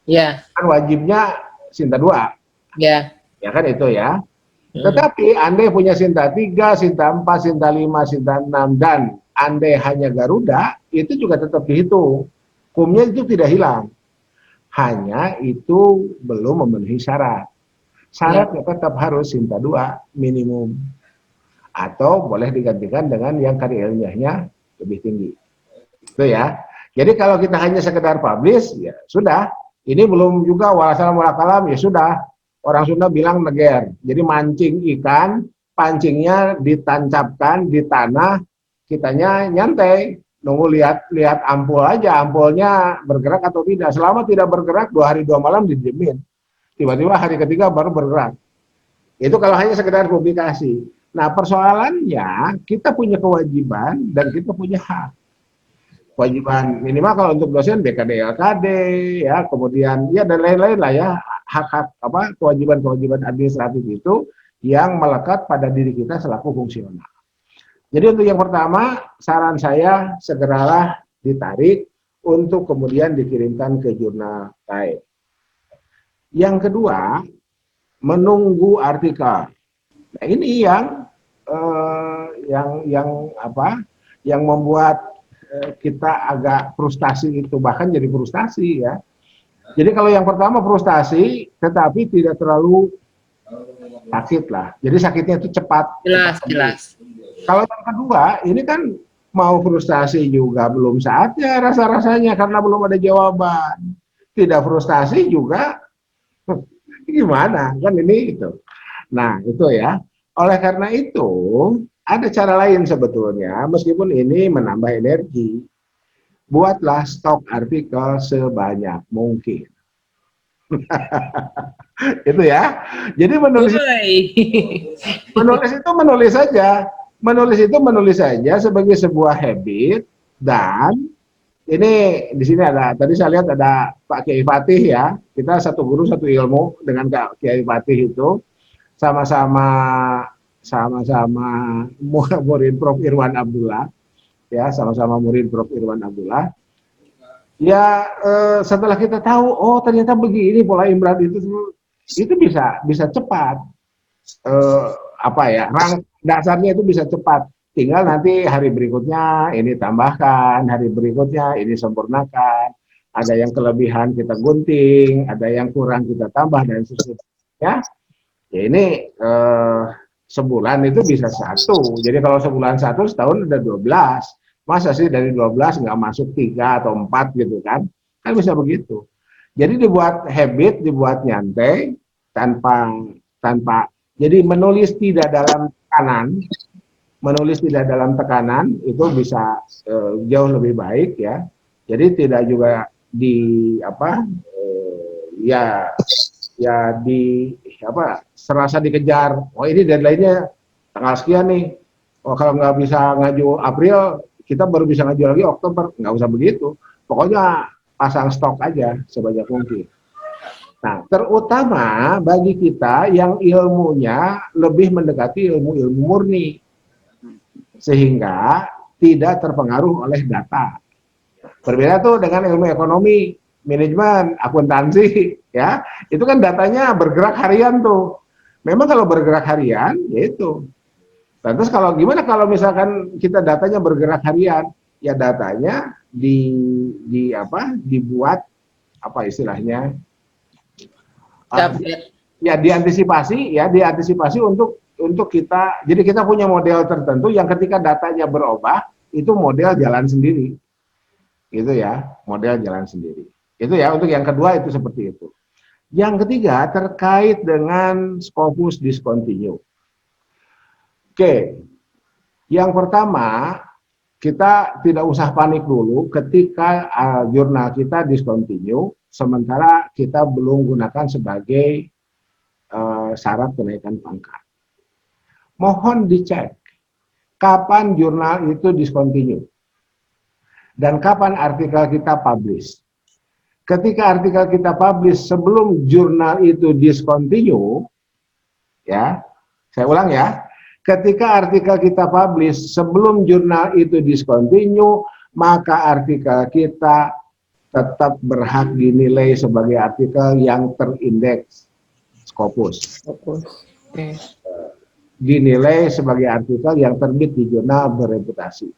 kan wajibnya Sinta 2. Ya kan itu ya. Tetapi andai punya Sinta 3, Sinta 4, Sinta 5, Sinta 6, dan andai hanya Garuda, itu juga tetap dihitung. PUM-nya itu tidak hilang. Hanya itu belum memenuhi syarat. Syaratnya tetap harus Sinta 2 minimum. Atau boleh digantikan dengan yang kadar ilmiahnya lebih tinggi. Itu ya. Jadi kalau kita hanya sekedar publish, ya sudah. Ini belum juga walasalam walakalam, ya sudah. Orang Sunda bilang neger. Jadi mancing ikan, pancingnya ditancapkan di tanah, kitanya nyantai, nunggu lihat ampul aja, ampulnya bergerak atau tidak. Selama tidak bergerak 2 hari 2 malam didiemin. Tiba-tiba hari ketiga baru bergerak. Itu kalau hanya sekedar publikasi. Nah, persoalannya kita punya kewajiban dan kita punya hak. Kewajiban minimal kalau untuk dosen BKD LKD ya, kemudian ya dan lain-lain lah ya, hak-hak kewajiban-kewajiban administratif itu yang melekat pada diri kita selaku fungsional. Jadi untuk yang pertama, saran saya segeralah ditarik untuk kemudian dikirimkan ke jurnal TAE. Yang kedua, menunggu artikel. Nah, ini yang membuat kita agak frustasi itu, bahkan jadi frustasi ya. Jadi kalau yang pertama frustasi, tetapi tidak terlalu sakit lah. Jadi sakitnya itu cepat. Jelas. Kalau yang kedua, ini kan mau frustasi juga belum saatnya rasa-rasanya karena belum ada jawaban. Tidak frustasi juga, gimana? Kan ini itu. Nah itu ya. Oleh karena itu, ada cara lain sebetulnya, meskipun ini menambah energi. Buatlah stok artikel sebanyak mungkin. Itu ya. Jadi menulis itu menulis saja sebagai sebuah habit. Dan ini di sini ada, tadi saya lihat ada Pak Kiai Fatih ya. Kita satu guru satu ilmu dengan Kak Kiai Fatih itu. Sama-sama murid Prof. Irwan Abdullah, ya sama-sama murid Prof. Irwan Abdullah. Ya setelah kita tahu, oh ternyata begini pola imlan itu bisa cepat. Rang dasarnya itu bisa cepat. Tinggal nanti hari berikutnya ini tambahkan, hari berikutnya ini sempurnakan. Ada yang kelebihan kita gunting, ada yang kurang kita tambah dan seterusnya. Ya ini sebulan itu bisa 1. Jadi kalau sebulan 1, setahun ada 12. Masa sih dari 12 nggak masuk 3 atau 4 gitu kan? Kan bisa begitu. Jadi dibuat habit, dibuat nyantai tanpa jadi menulis tidak dalam tekanan itu bisa jauh lebih baik ya. Jadi tidak juga serasa dikejar. Oh ini deadline-nya tanggal sekian nih. Oh kalau nggak bisa ngaju April, kita baru bisa ngaju lagi Oktober. Nggak usah begitu. Pokoknya pasang stok aja sebanyak mungkin. Nah, terutama bagi kita yang ilmunya lebih mendekati ilmu-ilmu murni. Sehingga tidak terpengaruh oleh data. Berbeda tuh dengan ilmu ekonomi, manajemen, akuntansi, ya itu kan datanya bergerak harian tuh. Memang kalau bergerak harian, ya itu. Terus kalau gimana kalau misalkan kita datanya bergerak harian, ya datanya dibuat apa istilahnya? Diantisipasi untuk kita. Jadi kita punya model tertentu yang ketika datanya berubah, itu model jalan sendiri. Gitu ya, model jalan sendiri. Itu ya, untuk yang kedua itu seperti itu. Yang ketiga terkait dengan Scopus discontinue. Oke, yang pertama kita tidak usah panik dulu ketika jurnal kita discontinue, sementara kita belum gunakan sebagai syarat kenaikan pangkat. Mohon dicek kapan jurnal itu discontinue dan kapan artikel kita publish. Ketika artikel kita publish sebelum jurnal itu discontinue, ya, saya ulang ya, ketika artikel kita publish sebelum jurnal itu discontinue, maka artikel kita tetap berhak dinilai sebagai artikel yang terindeks Scopus. Dinilai sebagai artikel yang terbit di jurnal berreputasi.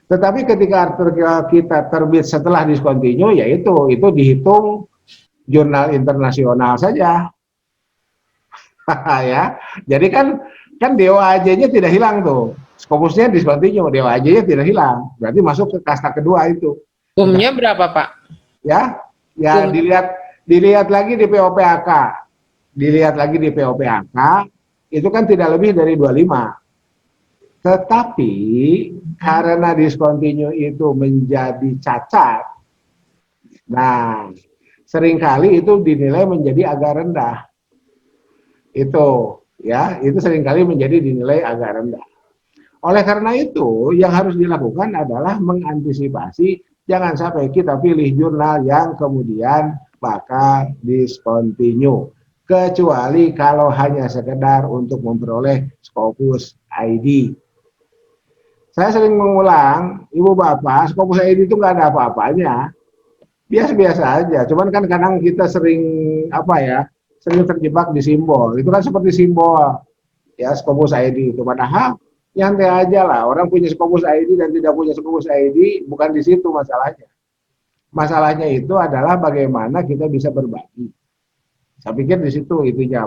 Tetapi ketika artikel kita terbit setelah discontinue, yaitu dihitung jurnal internasional saja. Ya. Jadi kan DOAJ-nya tidak hilang tuh. Scopusnya discontinue, DOAJ-nya tidak hilang. Berarti masuk ke kasta kedua itu. Hukumnya berapa, Pak? Ya dilihat lagi di POPAK. dilihat lagi di POPAK, itu kan tidak lebih dari 25. Tetapi karena discontinue itu menjadi cacat, nah seringkali itu dinilai menjadi agak rendah. Itu ya, itu seringkali menjadi dinilai agak rendah. Oleh karena itu, yang harus dilakukan adalah mengantisipasi jangan sampai kita pilih jurnal yang kemudian bakal discontinue. Kecuali kalau hanya sekedar untuk memperoleh Scopus ID. Saya sering mengulang, Ibu Bapak, Scopus ID itu nggak ada apa-apanya. Biasa-biasa aja. Cuman kan kadang kita sering sering terjebak di simbol. Itu kan seperti simbol ya Scopus ID itu. Padahal nyantai aja lah. Orang punya Scopus ID dan tidak punya Scopus ID bukan di situ masalahnya. Masalahnya itu adalah bagaimana kita bisa berbagi. Saya pikir di situ itunya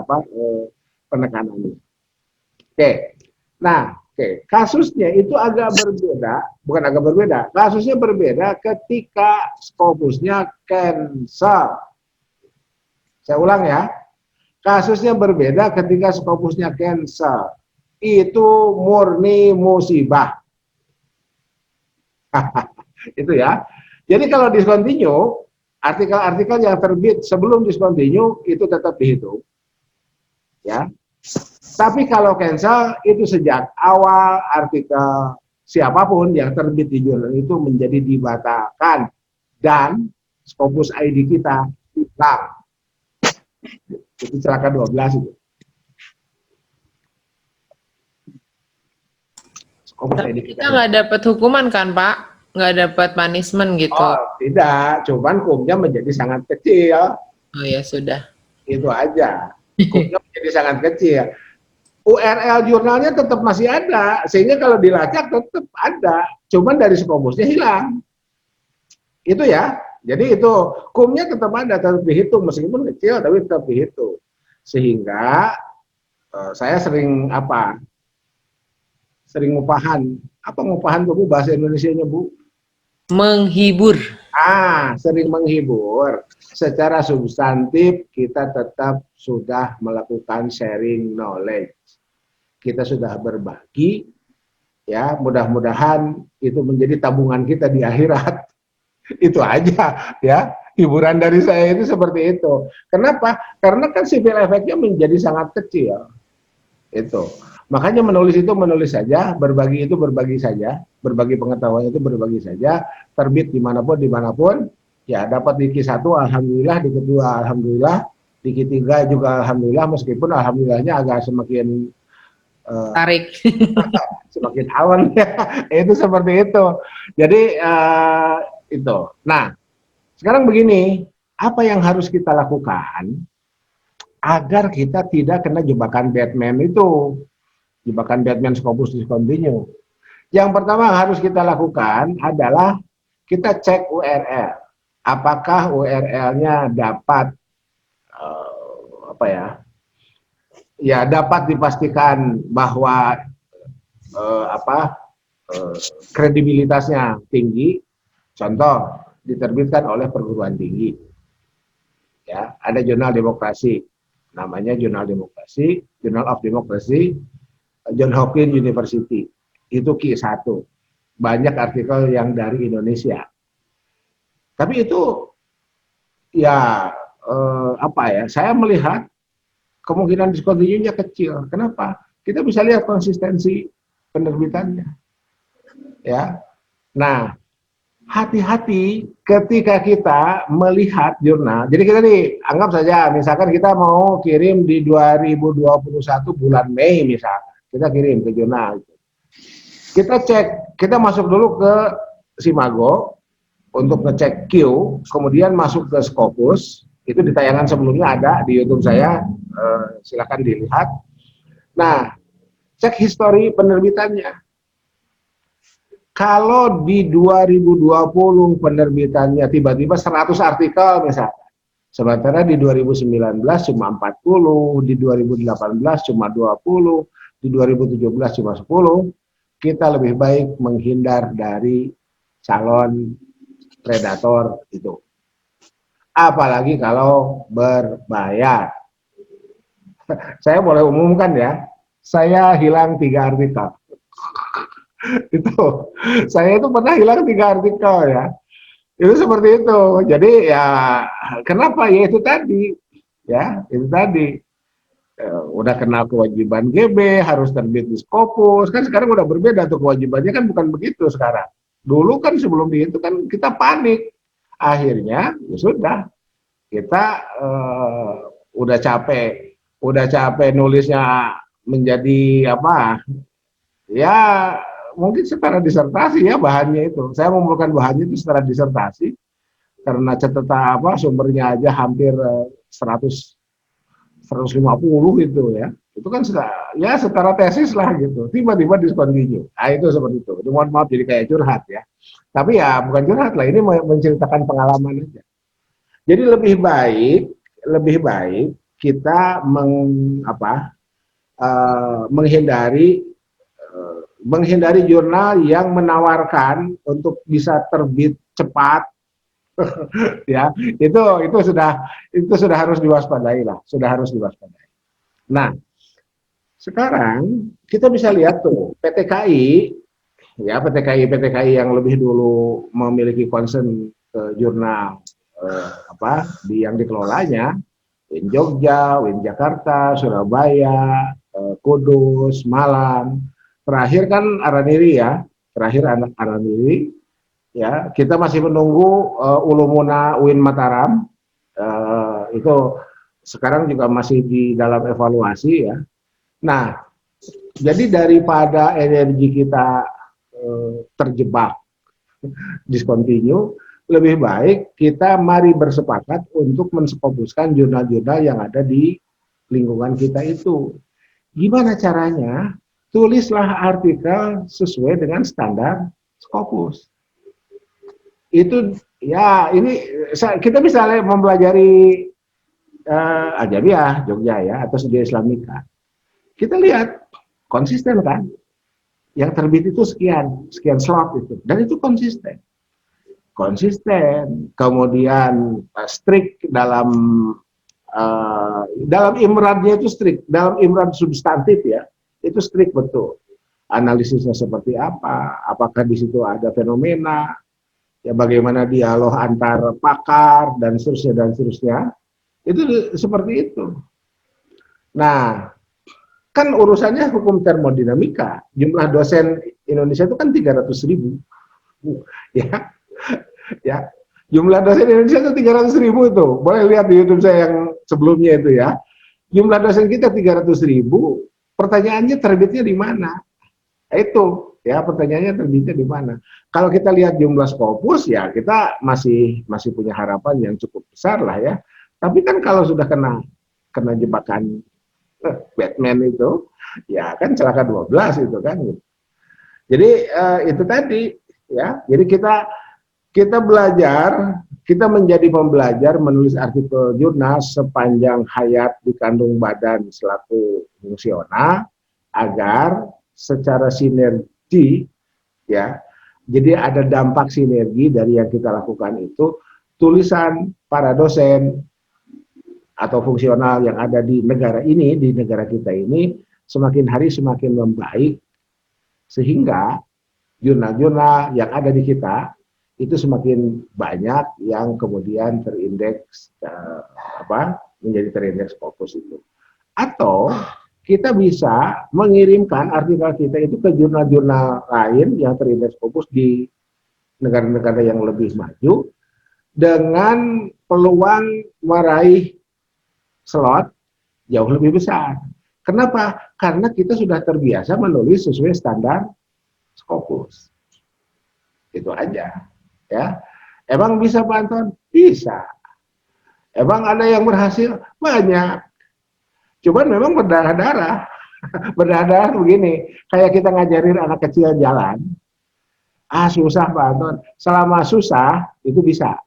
penekanannya. Oke. Nah, kasusnya itu agak berbeda, bukan agak berbeda. Kasusnya berbeda ketika Scopusnya cancel. Saya ulang ya. Kasusnya berbeda ketika Scopusnya cancel. Itu murni musibah. Itu ya. Jadi kalau discontinue, artikel-artikel yang terbit sebelum discontinue itu tetap dihitung. Ya. Tapi kalau cancel itu sejak awal artikel siapapun yang terbit di jurnal itu menjadi dibatalkan dan Scopus ID kita hilang. Itu celaka 12 itu. Tapi kita nggak dapat hukuman kan, Pak? Nggak dapat punishment gitu. Oh, tidak. Cuman hukumnya menjadi sangat kecil. Oh ya sudah. Itu aja. Hukumnya menjadi sangat kecil. URL jurnalnya tetap masih ada, sehingga kalau dilacak tetap ada. Cuman dari Scopusnya hilang. Itu ya. Jadi itu hukumnya tetap ada, tetap dihitung. Meskipun kecil, tapi tetap dihitung. Sehingga saya sering sering ngupahan. Apa ngupahan tuh Bu bahasa Indonesianya Bu? Menghibur. Sering menghibur. Secara substantif kita tetap sudah melakukan sharing knowledge. Kita sudah berbagi, ya mudah-mudahan itu menjadi tabungan kita di akhirat. Itu aja ya. Hiburan dari saya itu seperti itu. Kenapa? Karena kan civil efeknya menjadi sangat kecil. Itu. Makanya menulis itu menulis saja, berbagi itu berbagi saja, berbagi pengetahuan itu berbagi saja, terbit dimanapun, ya dapat di Q1 alhamdulillah, di kedua alhamdulillah, di Q3 juga alhamdulillah, meskipun alhamdulillahnya agak semakin Tarik. semakin awan ya. Itu seperti itu. Jadi itu. Nah, sekarang begini, apa yang harus kita lakukan agar kita tidak kena jebakan Batman itu? Jebakan Batman Scopus discontinue. Yang pertama yang harus kita lakukan adalah kita cek URL. Apakah URL-nya dapat dapat dipastikan bahwa kredibilitasnya tinggi. Contoh, diterbitkan oleh perguruan tinggi. Ya, ada jurnal demokrasi, namanya jurnal demokrasi, Journal of Democracy, John Hopkins University. Itu Q1. Banyak artikel yang dari Indonesia. Tapi itu ya saya melihat kemungkinan discontinue-nya kecil. Kenapa? Kita bisa lihat konsistensi penerbitannya. Ya. Nah, hati-hati ketika kita melihat jurnal. Jadi kita nih, anggap saja misalkan kita mau kirim di 2021 bulan Mei misalkan. Kita kirim ke jurnal. Kita cek, kita masuk dulu ke Simago untuk ngecek Q, kemudian masuk ke Scopus. Itu di tayangan sebelumnya ada di YouTube saya, silakan dilihat. Nah, cek histori penerbitannya. Kalau di 2020 penerbitannya tiba-tiba 100 artikel misalnya, sementara di 2019 cuma 40, di 2018 cuma 20, di 2017 cuma 10, kita lebih baik menghindar dari calon predator itu. Apalagi kalau berbayar. Saya boleh umumkan ya, saya hilang 3 artikel. Itu, saya itu pernah hilang 3 artikel ya. Itu seperti itu. Jadi ya kenapa ya itu tadi, ya itu tadi. Udah kenal kewajiban GB, harus terbit di Scopus, kan sekarang udah berbeda tuh kewajibannya, kan bukan begitu sekarang. Dulu kan sebelum itu kan kita panik, akhirnya ya sudah kita udah capek nulisnya menjadi apa ya, mungkin setara disertasi ya bahannya itu. Saya mengumpulkan bahannya itu setara disertasi karena catatan sumbernya aja hampir 100 150 itu ya. Itu kan setara tesis lah gitu. Tiba-tiba discontinue. Nah, itu seperti itu. Mohon maaf jadi kayak curhat ya. Tapi ya bukan curhat lah, ini menceritakan pengalaman aja. Jadi lebih baik kita menghindari jurnal yang menawarkan untuk bisa terbit cepat. Ya, itu sudah harus diwaspadai lah, sudah harus diwaspadai. Nah, sekarang kita bisa lihat tuh PTKI PTKI yang lebih dulu memiliki concern ke jurnal yang dikelolanya, Win Jogja, Win Jakarta, Surabaya, Kudus, Malang. Terakhir kan Araniri ya, Araniri. Ya, kita masih menunggu Ulumuna Win Mataram, itu sekarang juga masih di dalam evaluasi ya. Nah, jadi daripada energi kita terjebak discontinue, lebih baik kita mari bersepakat untuk menskopuskan jurnal-jurnal yang ada di lingkungan kita itu. Gimana caranya? Tulislah artikel sesuai dengan standar Scopus. Itu ya, ini kita bisa mempelajari Ajamiyah Jogja ya, atau Sedia Islamika. Kita lihat konsisten kan, yang terbit itu sekian slot itu, dan itu konsisten. Kemudian strict dalam imradnya itu strict, dalam imrad substantif ya, itu strict betul. Analisisnya seperti apa, apakah di situ ada fenomena, ya bagaimana dialog antar pakar dan seterusnya, itu seperti itu. Nah, kan urusannya hukum termodinamika, jumlah dosen Indonesia itu kan 300.000, ya, ya, jumlah dosen Indonesia itu 300.000 itu, boleh lihat di YouTube saya yang sebelumnya itu ya, jumlah dosen kita 300.000, pertanyaannya terbitnya di mana? Itu. Ya, pertanyaannya terbitnya di mana? Kalau kita lihat jumlah Scopus, ya kita masih punya harapan yang cukup besar lah ya. Tapi kan kalau sudah kena jebakan Batman itu, ya kan celaka 12 itu kan. Jadi itu tadi ya. Jadi kita belajar, kita menjadi pembelajar menulis artikel jurnal sepanjang hayat di kandung badan selaku fungsional, agar secara sinergi ya, jadi ada dampak sinergi dari yang kita lakukan itu. Tulisan para dosen atau fungsional yang ada di negara ini, di negara kita ini, semakin hari semakin membaik, sehingga jurnal-jurnal yang ada di kita itu semakin banyak yang kemudian terindeks menjadi terindeks Scopus itu. Atau kita bisa mengirimkan artikel kita itu ke jurnal-jurnal lain yang terindeks Scopus di negara-negara yang lebih maju, dengan peluang meraih slot jauh lebih besar. Kenapa? Karena kita sudah terbiasa menulis sesuai standar Scopus. Itu aja. Ya, emang bisa Pak Anton? Bisa. Emang ada yang berhasil? Banyak. Cuman memang berdarah-darah. Berdarah-darah begini, kayak kita ngajarin anak kecil jalan. Susah Pak Anton. Selama susah, itu bisa.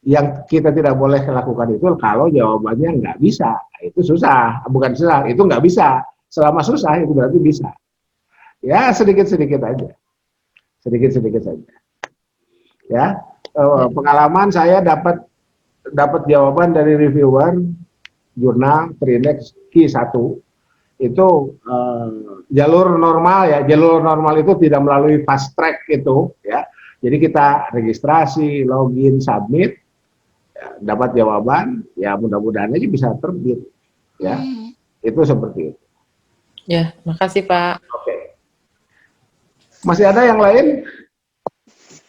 Yang kita tidak boleh lakukan itu kalau jawabannya nggak bisa. Itu susah. Bukan susah, itu nggak bisa. Selama susah, itu berarti bisa. Ya, sedikit-sedikit aja. Sedikit-sedikit saja. Ya, pengalaman saya dapat jawaban dari reviewer, jurnal terindeks Q1 itu jalur normal ya, jalur normal itu tidak melalui fast track itu ya. Jadi kita registrasi, login, submit, ya, dapat jawaban, ya mudah-mudahan aja bisa terbit ya. Itu seperti itu. Ya, makasih Pak. Oke. Masih ada yang lain?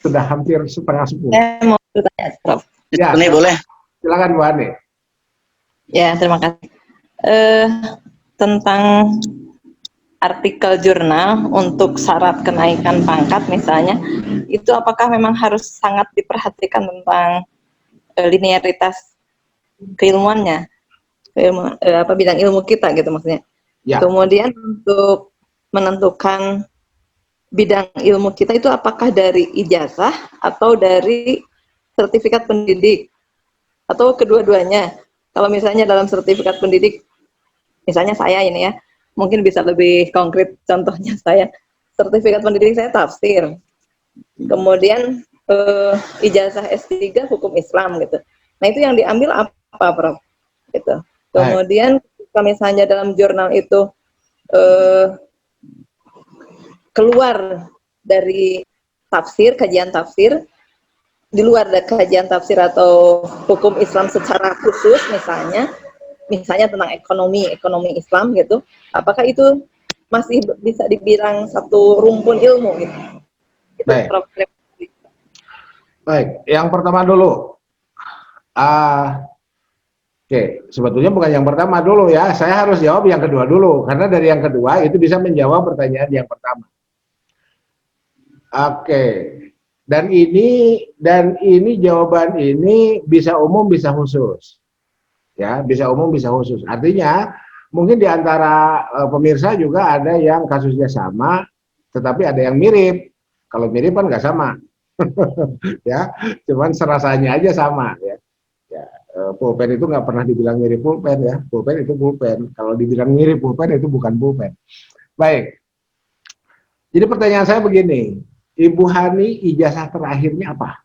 Sudah hampir setengah 10. Saya mau bertanya, Prof. Ya, Ini boleh. silakan Bu Ani. Ya, terima kasih. Tentang artikel jurnal untuk syarat kenaikan pangkat misalnya, itu apakah memang harus sangat diperhatikan tentang linearitas keilmuannya, bidang ilmu kita gitu maksudnya. Ya. Kemudian untuk menentukan bidang ilmu kita itu apakah dari ijazah atau dari sertifikat pendidik atau kedua-duanya. Kalau misalnya dalam sertifikat pendidik, misalnya saya ini ya, mungkin bisa lebih konkret contohnya saya. Sertifikat pendidik saya tafsir. Kemudian ijazah S3 hukum Islam gitu. Nah, itu yang diambil apa, Prof? Gitu. Kemudian kalau misalnya dalam jurnal itu keluar dari tafsir, kajian tafsir, di luar dari kajian tafsir atau hukum Islam secara khusus misalnya tentang ekonomi Islam gitu, apakah itu masih bisa dibilang satu rumpun ilmu gitu? Baik. Baik, yang pertama dulu. Oke, sebetulnya bukan yang pertama dulu ya, saya harus jawab yang kedua dulu, karena dari yang kedua itu bisa menjawab pertanyaan yang pertama. Oke, dan ini jawaban ini bisa umum bisa khusus, ya bisa umum bisa khusus. Artinya mungkin di antara pemirsa juga ada yang kasusnya sama, tetapi ada yang mirip. Kalau mirip kan nggak sama, ya, cuman serasanya aja sama ya. Pulpen itu nggak pernah dibilang mirip pulpen ya, pulpen itu pulpen. Kalau dibilang mirip pulpen itu bukan pulpen. Baik, jadi pertanyaan saya begini. Ibu Hani ijazah terakhirnya apa?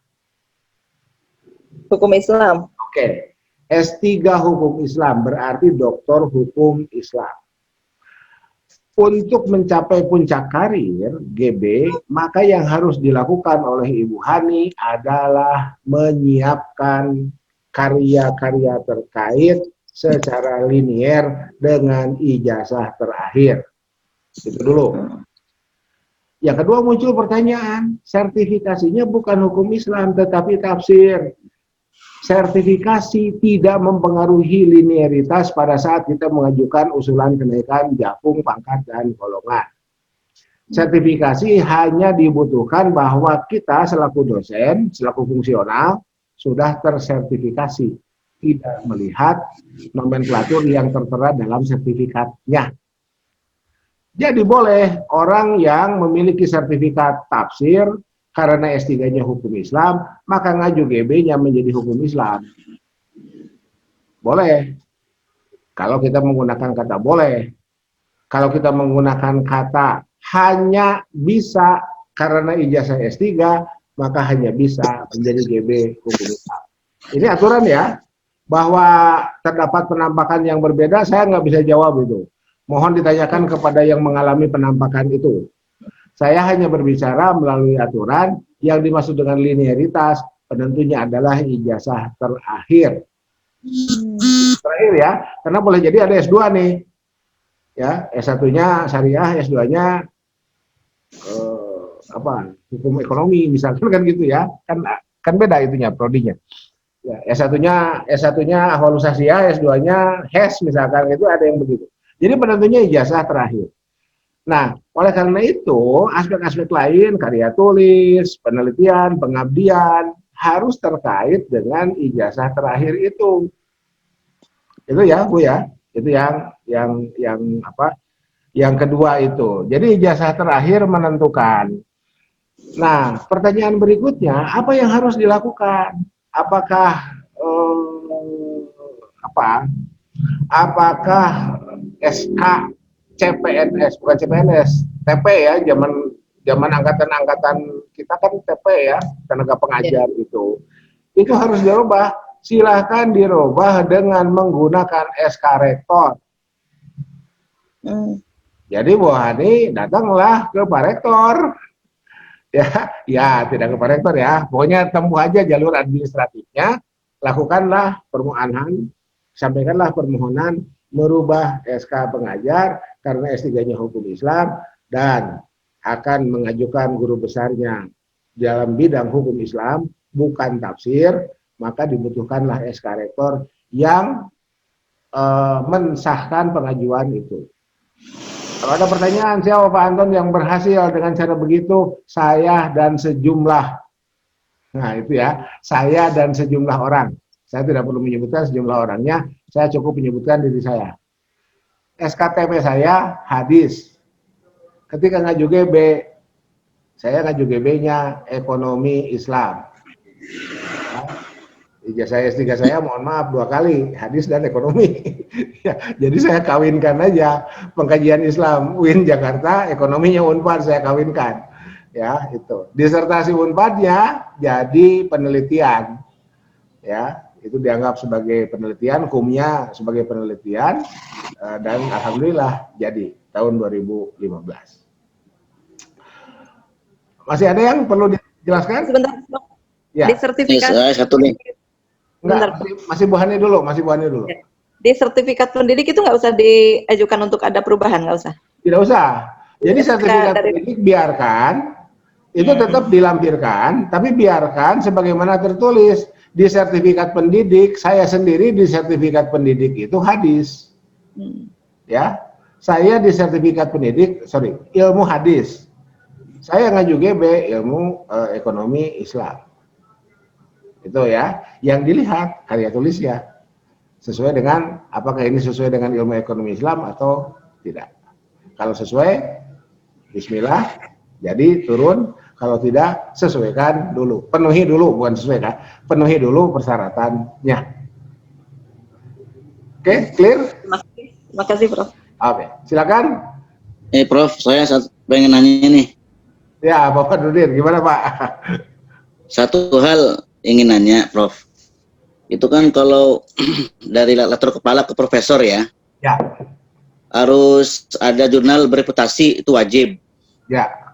Hukum Islam. Oke, S3 Hukum Islam berarti doktor Hukum Islam. Untuk mencapai puncak karir GB, maka yang harus dilakukan oleh Ibu Hani adalah menyiapkan karya-karya terkait secara linier dengan ijazah terakhir. Itu dulu. Yang kedua muncul pertanyaan, sertifikasinya bukan hukum Islam tetapi tafsir. Sertifikasi tidak mempengaruhi linearitas pada saat kita mengajukan usulan kenaikan jakung, pangkat, dan golongan. Sertifikasi hanya dibutuhkan bahwa kita selaku dosen, selaku fungsional, sudah tersertifikasi. Tidak melihat nomenklatur yang tertera dalam sertifikatnya. Jadi boleh orang yang memiliki sertifikat tafsir karena S3-nya hukum Islam, maka ngaju GB-nya menjadi hukum Islam. Boleh. Kalau kita menggunakan kata boleh. Kalau kita menggunakan kata hanya bisa karena ijazah S3, maka hanya bisa menjadi GB hukum Islam. Ini aturan ya, bahwa terdapat penampakan yang berbeda, saya nggak bisa jawab itu. Mohon ditanyakan kepada yang mengalami penampakan itu. Saya hanya berbicara melalui aturan yang dimaksud dengan linearitas, penentunya adalah ijazah terakhir. Terakhir ya, karena boleh jadi ada S2 nih. Ya, S1-nya syariah, S2-nya hukum ekonomi misalkan kan gitu ya. Kan beda itunya prodinya. Ya, S1-nya ahwal usasiyah, S2-nya HES misalkan, itu ada yang begitu. Jadi penentunya ijazah terakhir. Nah, oleh karena itu, aspek-aspek lain, karya tulis, penelitian, pengabdian, harus terkait dengan ijazah terakhir itu. Itu ya, Bu ya. Itu yang kedua itu. Jadi ijazah terakhir menentukan. Nah, pertanyaan berikutnya, apa yang harus dilakukan? Apakah SK CPNS, bukan CPNS, TP ya, zaman angkatan kita kan TP ya, tenaga pengajar itu harus dirubah silahkan dirubah dengan menggunakan SK Rektor. Jadi Bu Hani datanglah ke Pak Rektor. Ya, tidak ke Pak Rektor ya. Pokoknya tempuh aja jalur administratifnya, lakukanlah permohonan, sampaikanlah permohonan merubah SK pengajar karena S3-nya hukum Islam dan akan mengajukan guru besarnya dalam bidang hukum Islam, bukan tafsir, maka dibutuhkanlah SK Rektor yang mensahkan pengajuan itu. Kalau ada pertanyaan, siapa Pak Anton yang berhasil dengan cara begitu? Saya dan sejumlah, nah itu ya, saya dan sejumlah orang. Saya tidak perlu menyebutkan sejumlah orangnya, saya cukup menyebutkan diri saya. SKTP saya hadis. Ketika ngaju GB, saya ngaju GB-nya ekonomi Islam. Ijazah S3 saya mohon maaf 2 kali, hadis dan ekonomi. Ya, jadi saya kawinkan aja pengkajian Islam UIN Jakarta, ekonominya Unpad saya kawinkan. Ya, itu. Disertasi Unpadnya jadi penelitian. Ya, itu dianggap sebagai penelitian, hukumnya sebagai penelitian dan alhamdulillah jadi tahun 2015. Masih ada yang perlu dijelaskan? Sebentar, Ya. di sertifikat. Satu nih. Enggak, masih Bu Hani dulu, masih Bu Hani dulu. Di sertifikat pendidik itu nggak usah diajukan untuk ada perubahan, nggak usah. Tidak usah. Jadi sertifikat pendidik biarkan, itu tetap dilampirkan, tapi biarkan sebagaimana tertulis di sertifikat pendidik. Saya sendiri di sertifikat pendidik itu hadis, ya. Saya di sertifikat pendidik, ilmu hadis. Saya ngaju GB ilmu ekonomi Islam. Itu ya, yang dilihat karya tulisnya sesuai dengan apakah ini sesuai dengan ilmu ekonomi Islam atau tidak. Kalau sesuai, bismillah, jadi turun. Kalau tidak, sesuaikan dulu, penuhi dulu, bukan sesuaikan, penuhi dulu persyaratannya. Oke, clear? Terima kasih, Prof. Oke, silakan. Prof, saya pengen nanya nih. Ya, Bapak Nurdin, gimana Pak? Satu hal ingin nanya, Prof. Itu kan kalau dari latar kepala ke profesor ya. Ya. Harus ada jurnal bereputasi, itu wajib. Ya.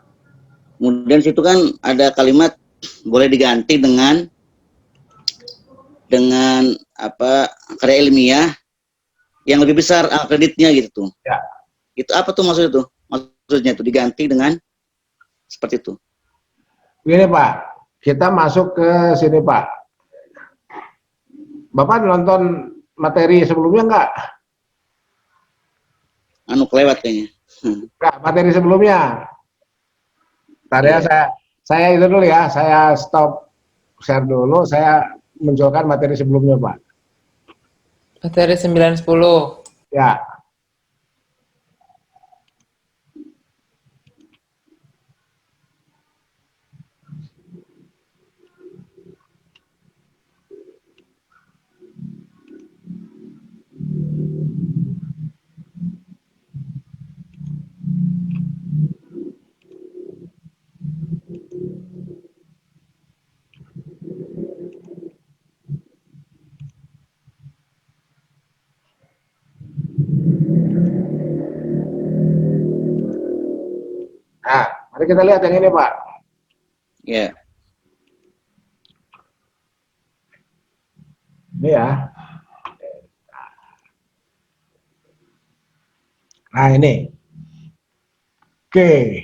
Kemudian situ kan ada kalimat boleh diganti dengan apa karya ilmiah yang lebih besar kreditnya gitu. Ya. Itu apa tuh maksudnya tuh? Maksudnya itu diganti dengan seperti itu. Begini Pak, kita masuk ke sini Pak. Bapak nonton materi sebelumnya enggak? Kelewat kayaknya. Enggak, materi sebelumnya. Tadi ya saya itu dulu ya, saya stop share dulu, saya munculkan materi sebelumnya Pak. Materi 9-10. Ya. Nah, mari kita lihat yang ini Pak. Ya. Ini ya. Nah ini. Oke.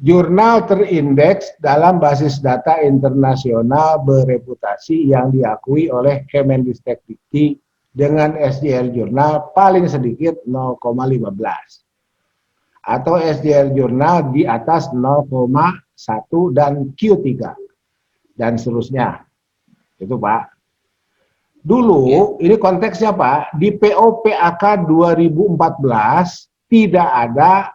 Jurnal terindeks dalam basis data internasional bereputasi yang diakui oleh Kemendikbud dengan SJL jurnal paling sedikit 0,15 atau SJL jurnal di atas 0,1 dan Q3 dan seterusnya. Itu Pak. Dulu ini konteksnya Pak, di POPAK 2014 tidak ada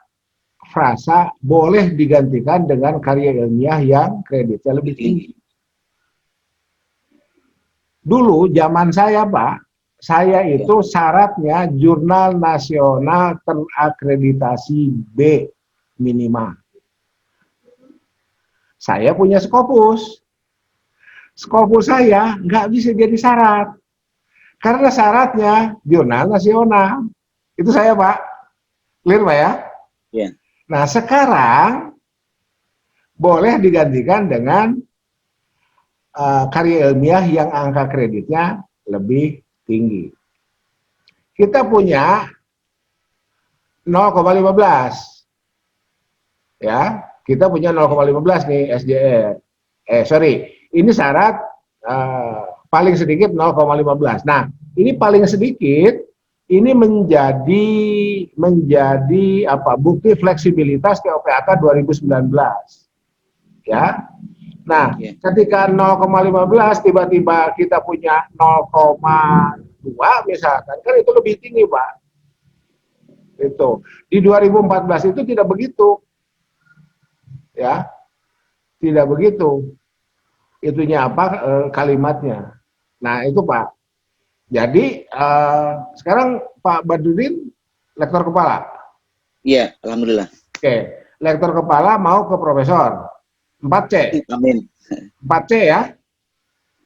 frasa boleh digantikan dengan karya ilmiah yang kreditnya lebih tinggi. Dulu zaman saya Pak, saya itu syaratnya jurnal nasional terakreditasi B minimal. Saya punya Scopus. Skopus saya nggak bisa jadi syarat. Karena syaratnya jurnal nasional. Itu saya, Pak. Clear, Pak ya? Iya. Nah, sekarang boleh digantikan dengan karya ilmiah yang angka kreditnya lebih tinggi. Kita punya 0,15. Ya, kita punya 0,15 nih SJR. Ini syarat paling sedikit 0,15. Nah, ini paling sedikit ini menjadi apa? Bukti fleksibilitas TOPAK 2019. Ya. Nah, ketika 0,15 tiba-tiba kita punya 0,2 misalkan, kan itu lebih tinggi, Pak. Itu. Di 2014 itu tidak begitu. Ya. Tidak begitu. Itunya apa kalimatnya. Nah, itu, Pak. Jadi, sekarang Pak Badudin lektor kepala. Iya, alhamdulillah. Oke, lektor kepala mau ke profesor. 4C. Amin. 4C ya?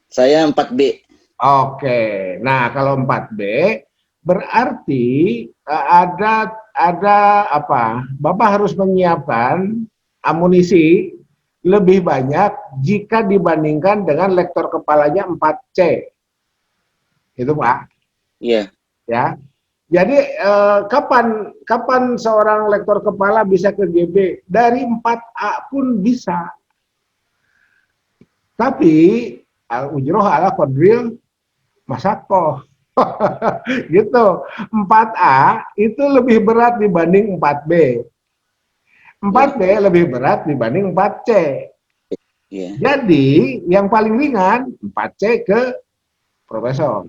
Saya 4B. Oke. Nah, kalau 4B berarti ada apa? Bapak harus menyiapkan amunisi lebih banyak jika dibandingkan dengan lektor kepalanya 4C. Itu, Pak. Iya. Ya. Jadi kapan seorang lektor kepala bisa ke GB? Dari 4A pun bisa. Tapi al-ujroh ala qadril masakoh. Gitu. 4A itu lebih berat dibanding 4B. 4B lebih berat dibanding 4C. Iya. Jadi yang paling ringan 4C ke profesor.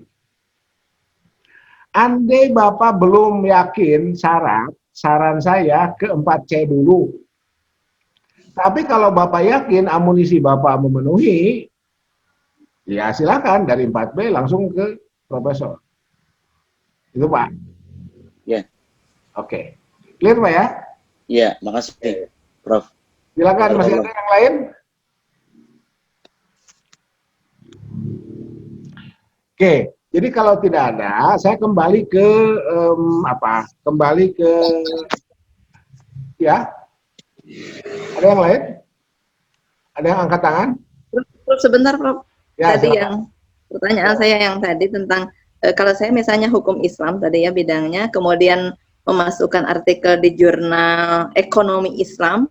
Andai Bapak belum yakin saran saya ke 4C dulu. Tapi kalau Bapak yakin amunisi Bapak memenuhi, ya silakan dari 4B langsung ke profesor. Itu, Pak. Ya. Oke. Clear, Pak ya? Iya, makasih, Prof. Silakan, masih ada yang lain? Oke. Jadi kalau tidak ada, saya kembali ke Kembali ke ya. Ada yang lain? Ada yang angkat tangan? Prof, sebentar, Prof. Ya, tadi silakan. yang pertanyaan saya yang tadi tentang kalau saya misalnya hukum Islam tadi ya bidangnya, kemudian memasukkan artikel di jurnal ekonomi Islam,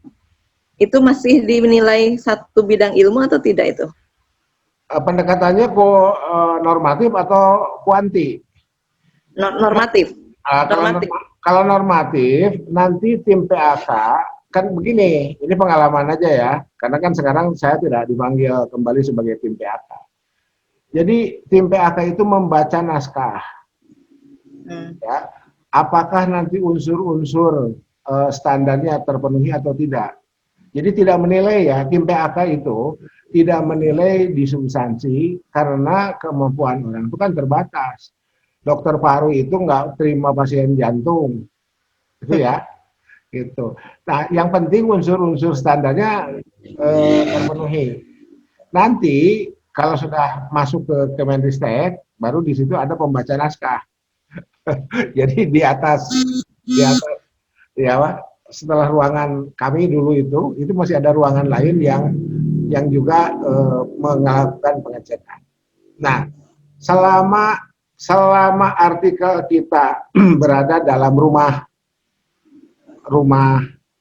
itu masih dinilai satu bidang ilmu atau tidak itu? Pendekatannya normatif atau kuanti? Normatif. Normatif. Kalau normatif, nanti tim PAK, kan begini, ini pengalaman aja ya, karena kan sekarang saya tidak dipanggil kembali sebagai tim PAK. Jadi tim PAK itu membaca naskah, ya, apakah nanti unsur-unsur standarnya terpenuhi atau tidak. Jadi tidak menilai ya, tim PAK itu tidak menilai di substansi karena kemampuan orang itu kan terbatas. Dokter paru itu nggak terima pasien jantung, itu ya, gitu. Nah, yang penting unsur-unsur standarnya terpenuhi. Nanti kalau sudah masuk ke Kemenristek, baru di situ ada pembaca naskah. Jadi di atas ya, setelah ruangan kami dulu itu masih ada ruangan lain yang juga melakukan pengecekan. Nah, selama artikel kita berada dalam rumah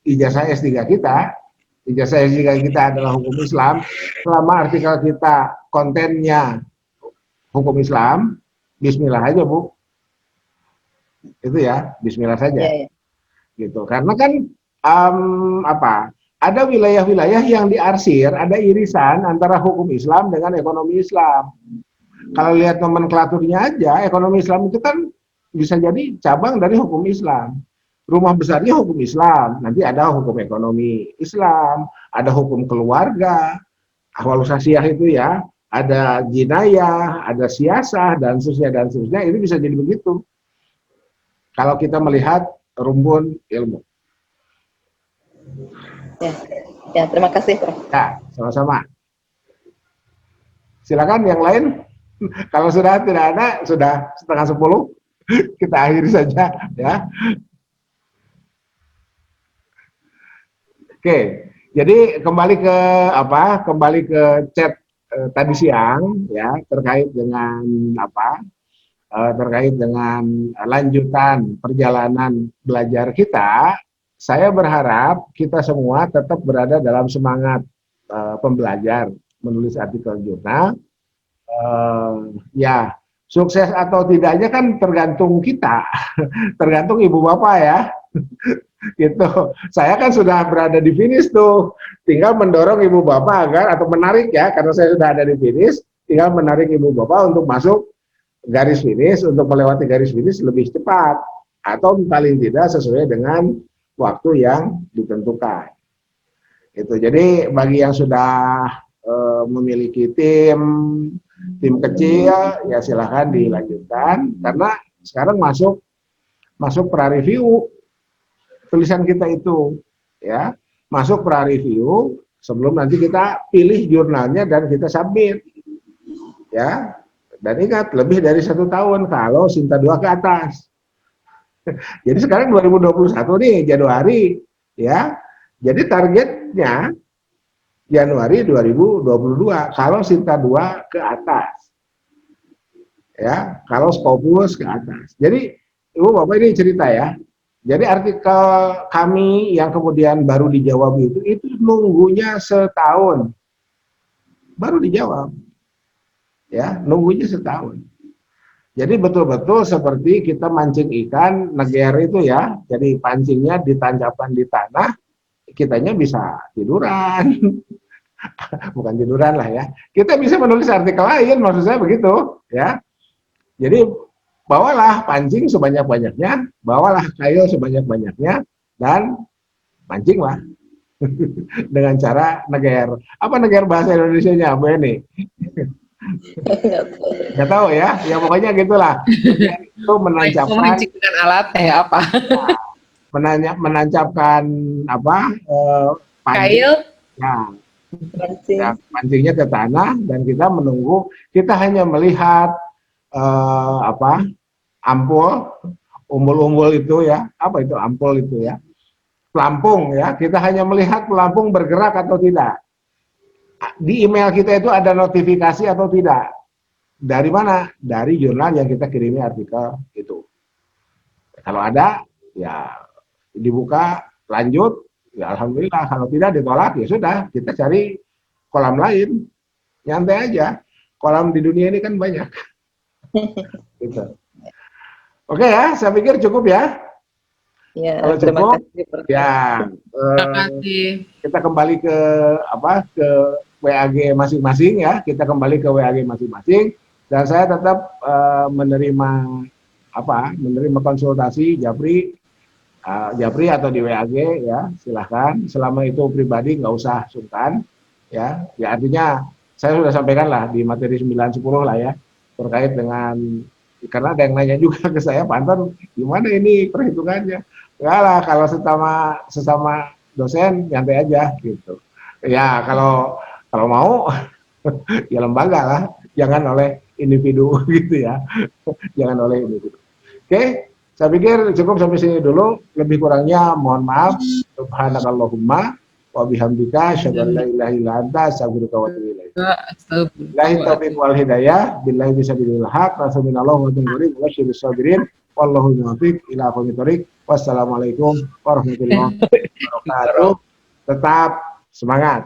ijazah S3 kita, ijazah S3 kita adalah hukum Islam, selama artikel kita kontennya hukum Islam, bismillah aja, Bu. Itu ya, bismillah saja. Yeah. Gitu. Karena kan ada wilayah-wilayah yang diarsir, ada irisan antara hukum Islam dengan ekonomi Islam. Kalau lihat nomenklaturnya aja, ekonomi Islam itu kan bisa jadi cabang dari hukum Islam. Rumah besarnya hukum Islam, nanti ada hukum ekonomi Islam, ada hukum keluarga, ahwal usasiyah itu ya, ada jinayah, ada siasah, dan seterusnya, itu bisa jadi begitu. Kalau kita melihat rumpun ilmu. Ya, terima kasih, Prof. Ya, sama-sama. Silakan yang lain. Kalau sudah tidak ada, sudah 9:30, kita akhiri saja ya. Oke, jadi kembali ke apa? Kembali ke chat tadi siang ya, terkait dengan apa? Terkait dengan lanjutan perjalanan belajar kita. Saya berharap kita semua tetap berada dalam semangat pembelajar menulis artikel jurnal. Ya, sukses atau tidaknya kan tergantung kita, tergantung ibu bapak ya. Gitu. Saya kan sudah berada di finish tuh, tinggal mendorong ibu bapak agar atau menarik ya, karena saya sudah ada di finish, tinggal menarik ibu bapak untuk masuk garis finish, untuk melewati garis finish lebih cepat atau paling tidak sesuai dengan waktu yang ditentukan. Itu. Jadi bagi yang sudah memiliki tim kecil ya silahkan dilanjutkan, karena sekarang masuk pra-review tulisan kita itu ya, masuk pra-review sebelum nanti kita pilih jurnalnya dan kita submit ya. Dan ingat, lebih dari 1 tahun kalau Sinta 2 ke atas. Jadi sekarang 2021 nih Januari ya, jadi targetnya Januari 2022 kalau Sinta 2 ke atas ya, kalau Scopus ke atas. Jadi ibu bapak ini cerita ya, jadi artikel kami yang kemudian baru dijawab itu nunggunya setahun baru dijawab ya, nunggunya setahun. Jadi betul-betul seperti kita mancing ikan neger itu ya, jadi pancingnya ditancapkan di tanah, kitanya bisa tiduran. Bukan tiduran lah ya, kita bisa menulis artikel lain, maksud saya begitu ya. Jadi bawalah pancing sebanyak-banyaknya, bawalah kail sebanyak-banyaknya, dan pancinglah dengan cara neger. Apa neger bahasa Indonesianya, Bu Eni? Nggak tahu ya, ya pokoknya gitulah. Itu menancapkan. Memancing dengan alat apa? Menancapkan apa? Pancing. Kail. Nah, ya, pancingnya ke tanah dan kita menunggu, kita hanya melihat apa, ampul, umbul-umbul itu ya, apa itu ampul itu ya, pelampung ya, kita hanya melihat pelampung bergerak atau tidak. Di email kita itu ada notifikasi atau tidak. Dari mana? Dari jurnal yang kita kirimi artikel itu. Kalau ada, ya dibuka, lanjut, ya alhamdulillah. Kalau tidak ditolak, ya sudah, kita cari kolam lain. Nyantai aja. Kolam di dunia ini kan banyak. Gitu. Oke ya, saya pikir cukup ya. Ya, kalau terima cukup, kasih. ya Terima kasih. kita kembali ke apa, ke WAG masing-masing ya. Kita kembali ke WAG masing-masing dan saya tetap menerima apa, menerima konsultasi Japri atau di WAG ya, silahkan. Selama itu pribadi nggak usah sungkan ya. Ya artinya saya sudah sampaikan lah di materi 9-10 lah ya, terkait dengan, karena ada yang nanya juga ke saya, Pak Anton gimana ini perhitungannya. Enggak lah, kalau sesama dosen nyantai aja gitu ya. Kalau mau ya lembaga lah, jangan oleh individu gitu ya. Jangan oleh individu. Oke, saya pikir cukup sampai sini dulu, lebih kurangnya mohon maaf. Subhanakallahumma wa bihamdika asyhadu an la ilaha illa anta astaghfiruka wa atubu ilaik. Billahi taufiq wal hidayah, billahi bisabilil haq, rasulillah wa tungguri wa syirus sabirin, wallahu muwaffiq ila aqwamit thoriq. Wassalamualaikum warahmatullahi wabarakatuh. Tetap semangat.